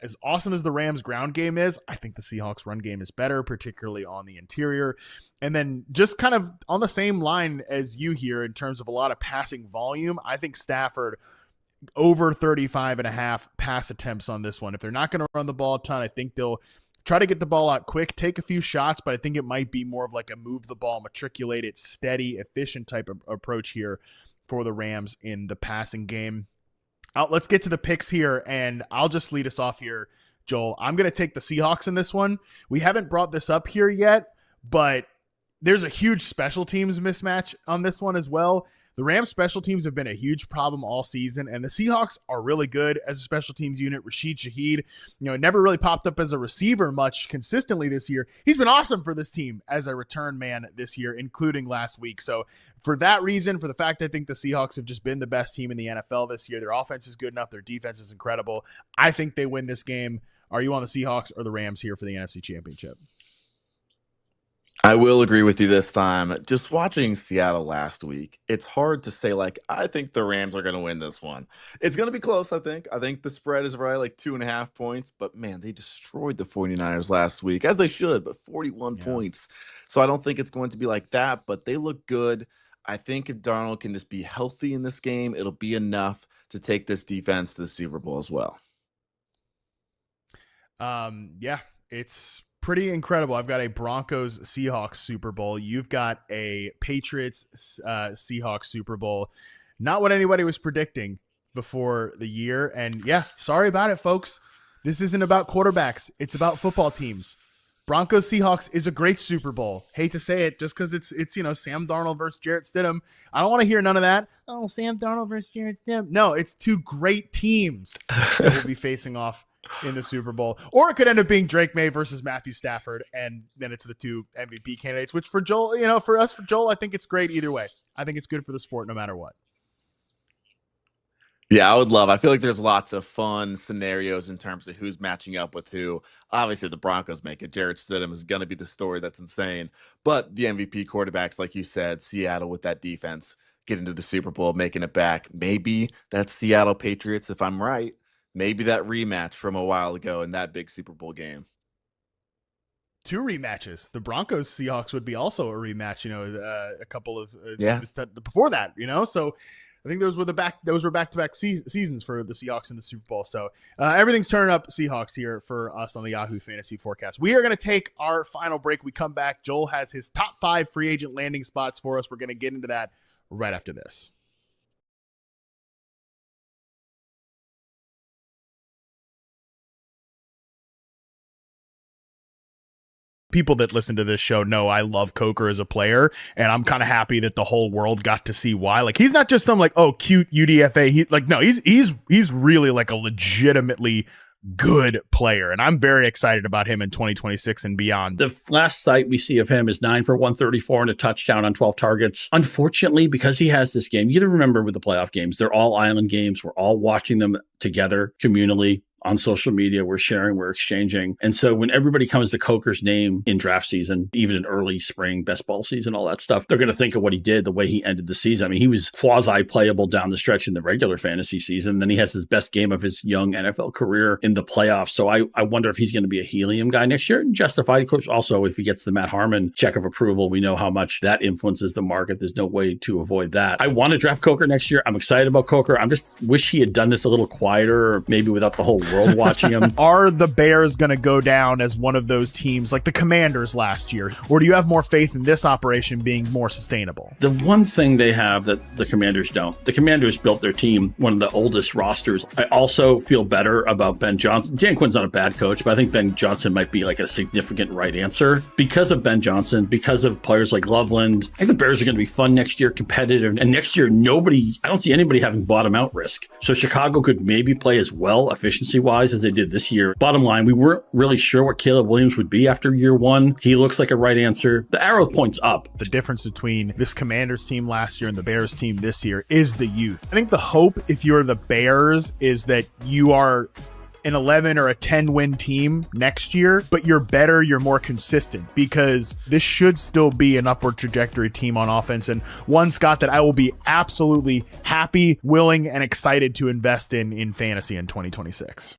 as awesome as the Rams ground game is. I think the Seahawks run game is better, particularly on the interior. And then just kind of on the same line as you here in terms of a lot of passing volume, I think Stafford over 35.5 pass attempts on this one. If they're not going to run the ball a ton, I think they'll try to get the ball out quick, take a few shots, but I think it might be more of like a move the ball, matriculate it, steady, efficient type of approach here for the Rams in the passing game. Let's get to the picks here, and I'll just lead us off here, Joel. I'm going to take the Seahawks in this one. We haven't brought this up here yet, but there's a huge special teams mismatch on this one as well. The Rams special teams have been a huge problem all season, and the Seahawks are really good as a special teams unit. Rashid Shaheed, never really popped up as a receiver much consistently this year. He's been awesome for this team as a return man this year, including last week. So for that reason, for the fact I think the Seahawks have just been the best team in the NFL this year, their offense is good enough, their defense is incredible. I think they win this game. Are you on the Seahawks or the Rams here for the NFC Championship? I will agree with you this time. Just watching Seattle last week, it's hard to say, I think the Rams are going to win this one. It's going to be close, I think. I think the spread is right, 2.5 points. But, man, they destroyed the 49ers last week, as they should, but 41 points. So I don't think it's going to be like that, but they look good. I think if Darnold can just be healthy in this game, it'll be enough to take this defense to the Super Bowl as well. It's pretty incredible. I've got a Broncos Seahawks Super Bowl. You've got a Patriots Seahawks Super Bowl. Not what anybody was predicting before the year. And sorry about it, folks. This isn't about quarterbacks. It's about football teams. Broncos Seahawks is a great Super Bowl. Hate to say it, just because it's Sam Darnold versus Jarrett Stidham. I don't want to hear none of that. Oh, Sam Darnold versus Jarrett Stidham. No, it's 2 great teams that will be facing off in the Super Bowl. Or it could end up being Drake May versus Matthew Stafford, and then it's the 2 MVP candidates, which for Joel, for Joel, I think it's great either way. I think it's good for the sport no matter what. Yeah, I feel like there's lots of fun scenarios in terms of who's matching up with who. Obviously, the Broncos make it. Jarrett Stidham is going to be the story that's insane. But the MVP quarterbacks, like you said, Seattle with that defense, getting to the Super Bowl, making it back. Maybe that's Seattle Patriots, if I'm right. Maybe that rematch from a while ago in that big Super Bowl game. Two rematches. The Broncos Seahawks would be also a rematch. A couple of Yeah. before that. So I think those were back to back seasons for the Seahawks in the Super Bowl. So everything's turning up Seahawks here for us on the Yahoo Fantasy Forecast. We are going to take our final break. We come back. Joel has his top 5 free agent landing spots for us. We're going to get into that right after this. People that listen to this show know I love Coker as a player, and I'm kind of happy that the whole world got to see why. Like, he's not just some cute UDFA. He's really like a legitimately good player, and I'm very excited about him in 2026 and beyond. The last sight we see of him is 9 for 134 and a touchdown on 12 targets. Unfortunately, because he has this game, you got to remember with the playoff games, they're all island games. We're all watching them together communally. On social media, we're sharing, we're exchanging. And so when everybody comes to Coker's name in draft season, even in early spring, best ball season, all that stuff, they're going to think of what he did, the way he ended the season. I mean, he was quasi-playable down the stretch in the regular fantasy season. Then he has his best game of his young NFL career in the playoffs. So I wonder if he's going to be a helium guy next year. And justified, of course, also if he gets the Matt Harmon check of approval, we know how much that influences the market. There's no way to avoid that. I want to draft Coker next year. I'm excited about Coker. I'm just wish he had done this a little quieter, or maybe without the whole world watching him. Are the Bears going to go down as one of those teams like the Commanders last year? Or do you have more faith in this operation being more sustainable? The one thing they have that the Commanders don't, the Commanders built their team, one of the oldest rosters. I also feel better about Ben Johnson. Dan Quinn's not a bad coach, but I think Ben Johnson might be like a significant right answer because of Ben Johnson, because of players like Loveland. I think the Bears are going to be fun next year, competitive. And next year, I don't see anybody having bottom out risk. So Chicago could maybe play as well efficiency-wise as they did this year. Bottom line, we weren't really sure what Caleb Williams would be after year one. He looks like a right answer. The arrow points up. The difference between this Commanders team last year and the Bears team this year is the youth. I think the hope, if you're the Bears, is that you are an 11 or a 10 win team next year, but you're better, you're more consistent, because this should still be an upward trajectory team on offense, and one, Scott, that I will be absolutely happy, willing, and excited to invest in fantasy in 2026.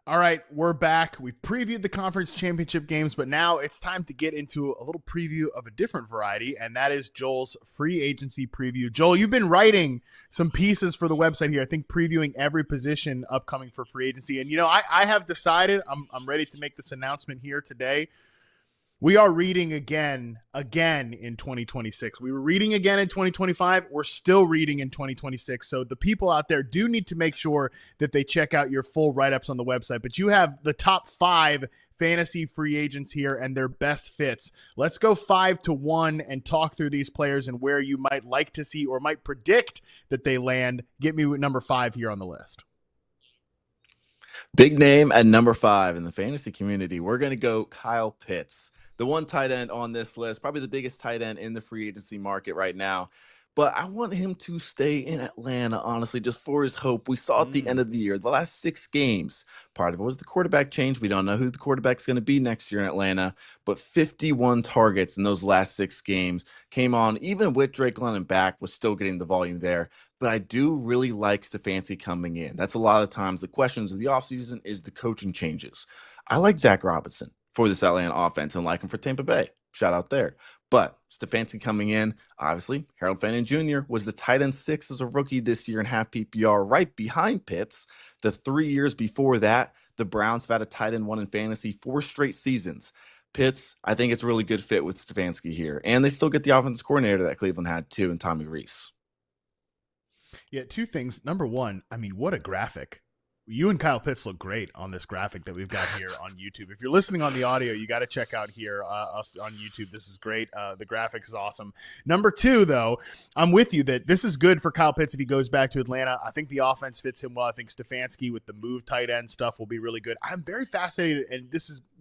All right, we're back. We've previewed the conference championship games, but now it's time to get into a little preview of a different variety, and that is Joel's free agency preview. Joel, you've been writing some pieces for the website here, I think previewing every position upcoming for free agency. And, I have decided, I'm ready to make this announcement here today. We are reading again in 2026. We were reading again in 2025. We're still reading in 2026. So the people out there do need to make sure that they check out your full write-ups on the website. But you have the top 5 fantasy free agents here and their best fits. Let's go 5 to 1 and talk through these players and where you might like to see or might predict that they land. Get me with number 5 here on the list. Big name at number 5 in the fantasy community. We're going to go Kyle Pitts. The one tight end on this list, probably the biggest tight end in the free agency market right now. But I want him to stay in Atlanta, honestly, just for his hope. We saw at the end of the year, the last 6 games, part of it was the quarterback change. We don't know who the quarterback's going to be next year in Atlanta, but 51 targets in those last 6 games came on. Even with Drake London back, was still getting the volume there. But I do really like Stefanski coming in. That's a lot of times the questions of the offseason is the coaching changes. I like Zach Robinson for this Atlanta offense and like him for Tampa Bay. Shout out there. But Stefanski coming in, obviously, Harold Fannin Jr. was the tight end 6 as a rookie this year in half PPR, right behind Pitts. The 3 years before that, the Browns have had a tight end 1 in fantasy 4 straight seasons. Pitts, I think it's a really good fit with Stefanski here. And they still get the offensive coordinator that Cleveland had too in Tommy Rees. Yeah, 2 things. Number 1, what a graphic. You and Kyle Pitts look great on this graphic that we've got here on YouTube. If you're listening on the audio, you got to check out here us on YouTube. This is great. The graphic is awesome. Number 2, though, I'm with you that this is good for Kyle Pitts if he goes back to Atlanta. I think the offense fits him well. I think Stefanski with the move tight end stuff will be really good. I'm very fascinated, and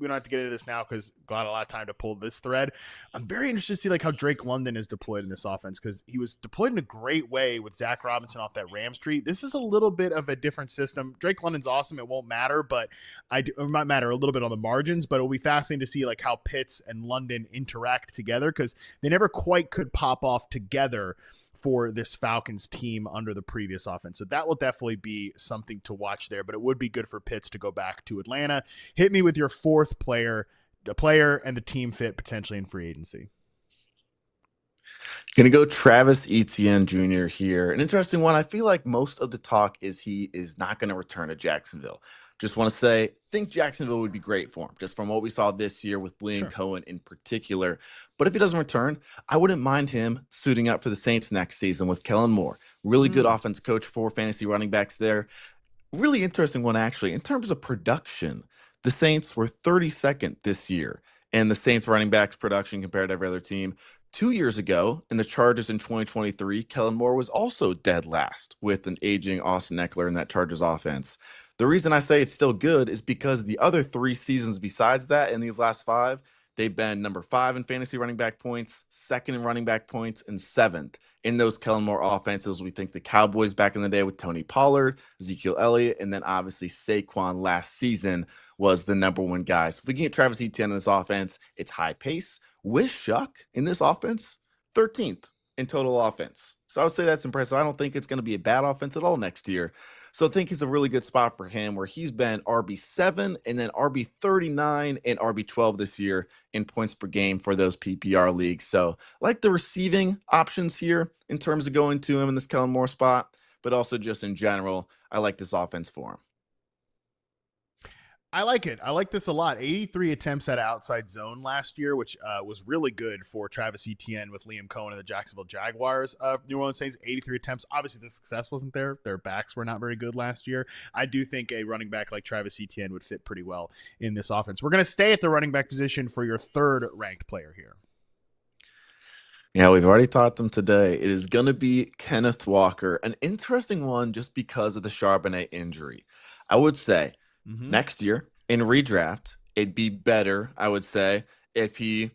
we don't have to get into this now because got a lot of time to pull this thread. I'm very interested to see like how Drake London is deployed in this offense because he was deployed in a great way with Zach Robinson off that Rams tree. This is a little bit of a different system. Drake London's awesome. It won't matter, but it might matter a little bit on the margins, but it'll be fascinating to see like how Pitts and London interact together because they never quite could pop off together for this Falcons team under the previous offense. So that will definitely be something to watch there, but it would be good for Pitts to go back to Atlanta. Hit me with your fourth player, the player and the team fit potentially in free agency. Going to go Travis Etienne Jr. here. An interesting one. I feel like most of the talk is he is not going to return to Jacksonville. Just want to say, I think Jacksonville would be great for him, just from what we saw this year with Liam Cohen in particular. But if he doesn't return, I wouldn't mind him suiting up for the Saints next season with Kellen Moore. Really good offensive coach for fantasy running backs there. Really interesting one, actually. In terms of production, the Saints were 32nd this year, and the Saints running backs production compared to every other team. 2 years ago, in the Chargers in 2023, Kellen Moore was also dead last with an aging Austin Eckler in that Chargers offense. The reason I say it's still good is because the other 3 seasons besides that, in these last 5, they've been number 5 in fantasy running back points, 2nd in running back points, and 7th in those Kellen Moore offenses. We think the Cowboys back in the day with Tony Pollard, Ezekiel Elliott, and then obviously Saquon last season was the number 1 guy. So if we can get Travis Etienne in this offense, it's high pace. With Shuck in this offense, 13th in total offense. So I would say that's impressive. I don't think it's going to be a bad offense at all next year. So I think it's a really good spot for him where he's been RB7 and then RB39 and RB12 this year in points per game for those PPR leagues. So I like the receiving options here in terms of going to him in this Kellen Moore spot, but also just in general, I like this offense for him. I like it. I like this a lot. 83 attempts at outside zone last year, which was really good for Travis Etienne with Liam Cohen and the Jacksonville Jaguars. New Orleans Saints, 83 attempts. Obviously, the success wasn't there. Their backs were not very good last year. I do think a running back like Travis Etienne would fit pretty well in this offense. We're going to stay at the running back position for your third ranked player here. Yeah, we've already taught them today. It is going to be Kenneth Walker, an interesting one just because of the Charbonnet injury. I would say next year in redraft, it'd be better, I would say, if he,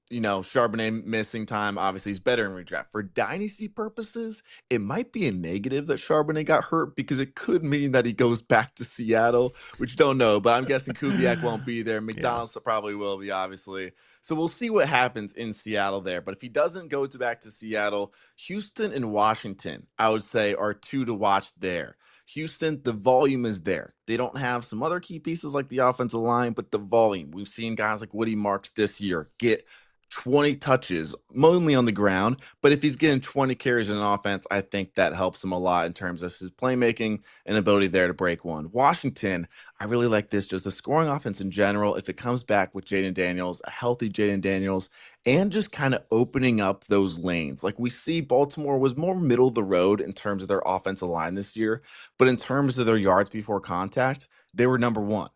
Charbonnet missing time, obviously he's better in redraft. For dynasty purposes, it might be a negative that Charbonnet got hurt because it could mean that he goes back to Seattle, which don't know, but I'm guessing Kubiak won't be there. McDonald's probably will be, obviously. So we'll see what happens in Seattle there. But if he doesn't go back to Seattle, Houston and Washington, I would say, are 2 to watch there. Houston, the volume is there. They don't have some other key pieces like the offensive line, but the volume. We've seen guys like Woody Marks this year get 20 touches, mainly on the ground. But if he's getting 20 carries in an offense, I think that helps him a lot in terms of his playmaking and ability there to break one. Washington, I really like this, just the scoring offense in general. If it comes back with Jaden Daniels, a healthy Jaden Daniels, and just kind of opening up those lanes. Like we see Baltimore was more middle of the road in terms of their offensive line this year, but in terms of their yards before contact, they were number 1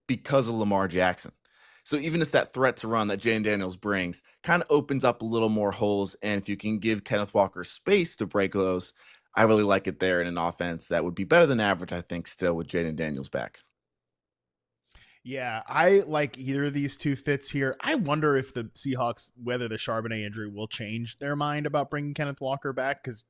because of Lamar Jackson. So even if that threat to run that Jaden Daniels brings kind of opens up a little more holes, and if you can give Kenneth Walker space to break those, I really like it there in an offense that would be better than average, I think, still with Jaden Daniels back. Yeah, I like either of these 2 fits here. I wonder if the Seahawks, whether the Charbonnet injury will change their mind about bringing Kenneth Walker back, because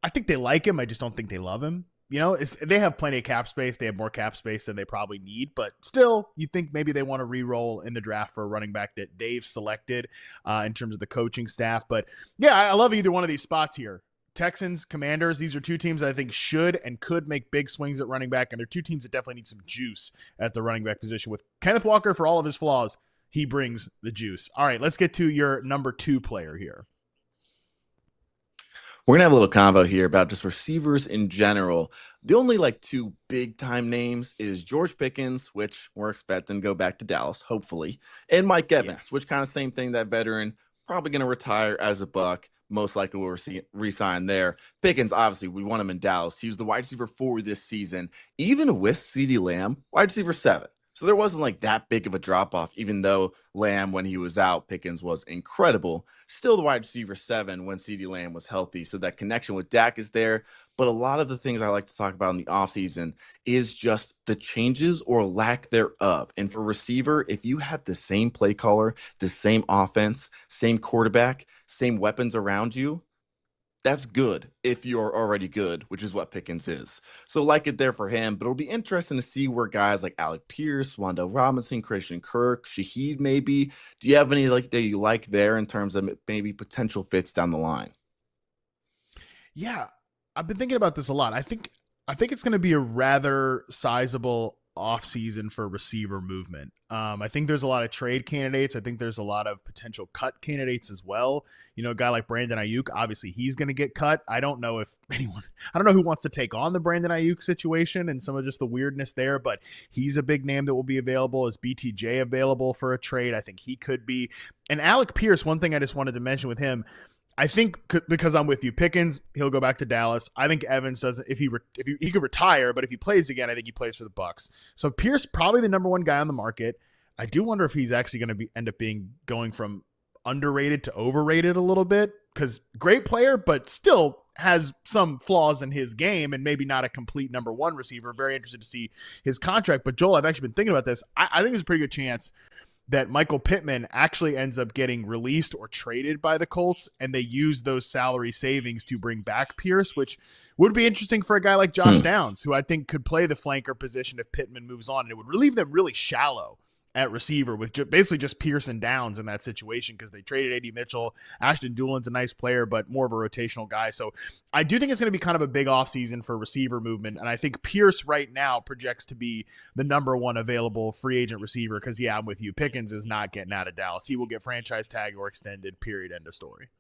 I think they like him. I just don't think they love him. They have plenty of cap space. They have more cap space than they probably need, but still, you think maybe they want to re-roll in the draft for a running back that they've selected in terms of the coaching staff. But yeah, I love either one of these spots here. Texans, Commanders, these are 2 teams that I think should and could make big swings at running back, and they're 2 teams that definitely need some juice at the running back position. With Kenneth Walker, for all of his flaws, he brings the juice. All right, let's get to your number 2 player here. We're going to have a little convo here about just receivers in general. The only 2 big time names is George Pickens, which we're expecting to go back to Dallas, hopefully, and Mike Evans, which kind of same thing, that veteran, probably going to retire as a Buck. Most likely will re-sign there. Pickens, obviously, we want him in Dallas. He was the wide receiver 4 this season. Even with CeeDee Lamb, wide receiver 7. So there wasn't that big of a drop-off, even though Lamb, when he was out, Pickens was incredible. Still the wide receiver 7 when CeeDee Lamb was healthy. So that connection with Dak is there. But a lot of the things I like to talk about in the offseason is just the changes or lack thereof. And for receiver, if you have the same play caller, the same offense, same quarterback, same weapons around you, that's good if you're already good, which is what Pickens is. So like it there for him, but it'll be interesting to see where guys like Alec Pierce, Wandale Robinson, Christian Kirk, Shaheed maybe. Do you have any like that you like there in terms of maybe potential fits down the line? Yeah, I've been thinking about this a lot. I think it's going to be a rather sizable offseason for receiver movement. I think there's a lot of trade candidates. I think there's a lot of potential cut candidates as well. You know, a guy like Brandon Ayuk, obviously he's going to get cut. I don't know who wants to take on the Brandon Ayuk situation and some of just the weirdness there, but he's a big name that will be available. Is BTJ available for a trade? I think he could be. And Alec Pierce, one thing I just wanted to mention with him, I think because I'm with you, Pickens, he'll go back to Dallas. I think Evans doesn't. If he could retire, but if he plays again, I think he plays for the Bucs. So Pierce probably the number one guy on the market. I do wonder if he's actually going to end up going from underrated to overrated a little bit, because great player, but still has some flaws in his game and maybe not a complete number one receiver. Very interested to see his contract. But Joel, I've actually been thinking about this. I think there's a pretty good chance that Michael Pittman actually ends up getting released or traded by the Colts, and they use those salary savings to bring back Pierce, which would be interesting for a guy like Josh Downs, who I think could play the flanker position if Pittman moves on. And it would relieve them really shallow at receiver with basically just Pierce and Downs in that situation, because they traded A.D. Mitchell. Ashton Doolin's a nice player, but more of a rotational guy. So I do think it's going to be kind of a big offseason for receiver movement, and I think Pierce right now projects to be the number one available free agent receiver because, yeah, I'm with you. Pickens is not getting out of Dallas. He will get franchise tag or extended, period, end of story.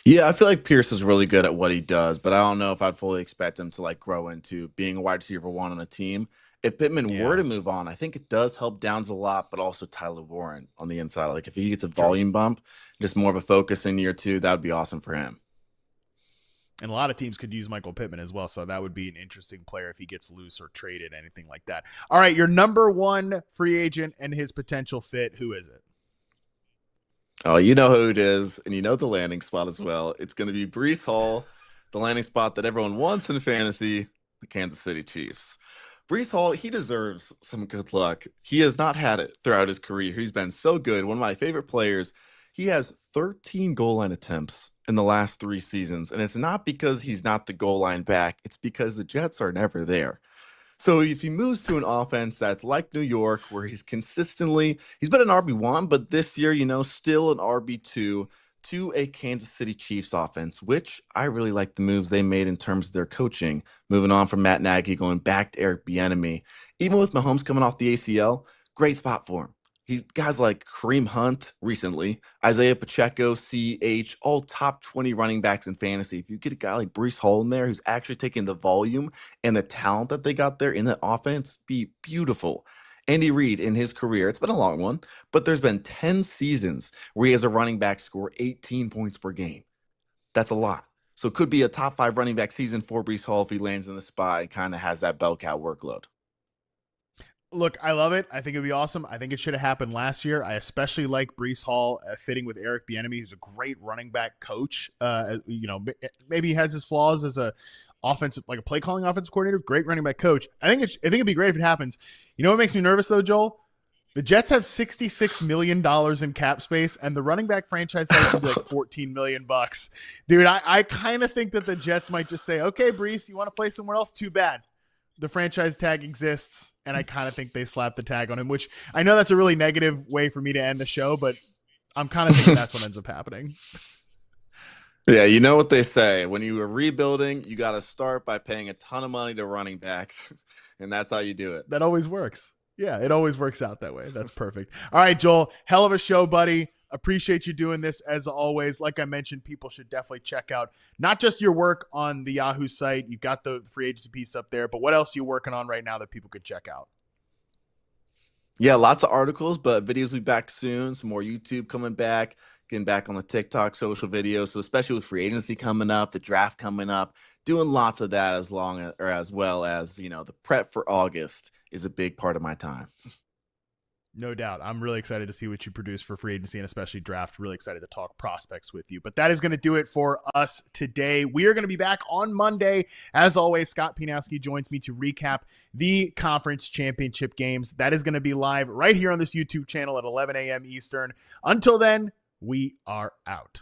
Yeah, I feel like Pierce is really good at what he does, but I don't know if I'd fully expect him to like grow into being a wide receiver one on a team. If Pittman were to move on, I think it does help Downs a lot, but also Tyler Warren on the inside. Like if he gets a volume bump, just more of a focus in year two, that would be awesome for him. And a lot of teams could use Michael Pittman as well, so that would be an interesting player if he gets loose or traded, anything like that. All right, your number one free agent and his potential fit, who is it? Oh, you know who it is, and you know the landing spot as well. It's going to be Breece Hall, the landing spot that everyone wants in fantasy, the Kansas City Chiefs. Breece Hall, he deserves some good luck. He has not had it throughout his career. He's been so good. One of my favorite players. He has 13 goal line attempts in the last 3 seasons, and it's not because he's not the goal line back. It's because the Jets are never there. So if he moves to an offense that's like New York, where he's been an RB1, but this year, still an RB2 to a Kansas City Chiefs offense, which I really like the moves they made in terms of their coaching, moving on from Matt Nagy, going back to Eric Bieniemy. Even with Mahomes coming off the ACL, great spot for him. He's guys like Kareem Hunt recently, Isaiah Pacheco, CH, all top 20 running backs in fantasy. If you get a guy like Breece Hall in there who's actually taking the volume and the talent that they got there in the offense, be beautiful. Andy Reid in his career, it's been a long one, but there's been 10 seasons where he has a running back score 18 points per game. That's a lot. So it could be a top 5 running back season for Breece Hall if he lands in the spot and kind of has that bell cow workload. Look, I love it. I think it'd be awesome. I think it should have happened last year. I especially like Breece Hall fitting with Eric Bieniemy, who's a great running back coach. Maybe he has his flaws as a play calling offensive coordinator. Great running back coach. I think it'd be great if it happens. You know what makes me nervous though, Joel? The Jets have $66 million in cap space, and the running back franchise has to be like $14 million. Dude, I kind of think that the Jets might just say, okay, Breece, you want to play somewhere else? Too bad. The franchise tag exists, and I kind of think they slap the tag on him, which I know that's a really negative way for me to end the show, but I'm kind of thinking that's what ends up happening. Yeah, you know what they say. When you are rebuilding, you got to start by paying a ton of money to running backs, and that's how you do it. That always works. Yeah, it always works out that way. That's perfect. All right, Joel, hell of a show, buddy. Appreciate you doing this as always. Like I mentioned, people should definitely check out not just your work on the Yahoo site. You've got the free agency piece up there, but what else are you working on right now that people could check out? Yeah, lots of articles, but videos will be back soon. Some more YouTube coming back, getting back on the TikTok social videos. So especially with free agency coming up, the draft coming up, doing lots of that as well as, the prep for August is a big part of my time. No doubt. I'm really excited to see what you produce for free agency and especially draft. Really excited to talk prospects with you. But that is going to do it for us today. We are going to be back on Monday. As always, Scott Pianowski joins me to recap the conference championship games. That is going to be live right here on this YouTube channel at 11 a.m. Eastern. Until then, we are out.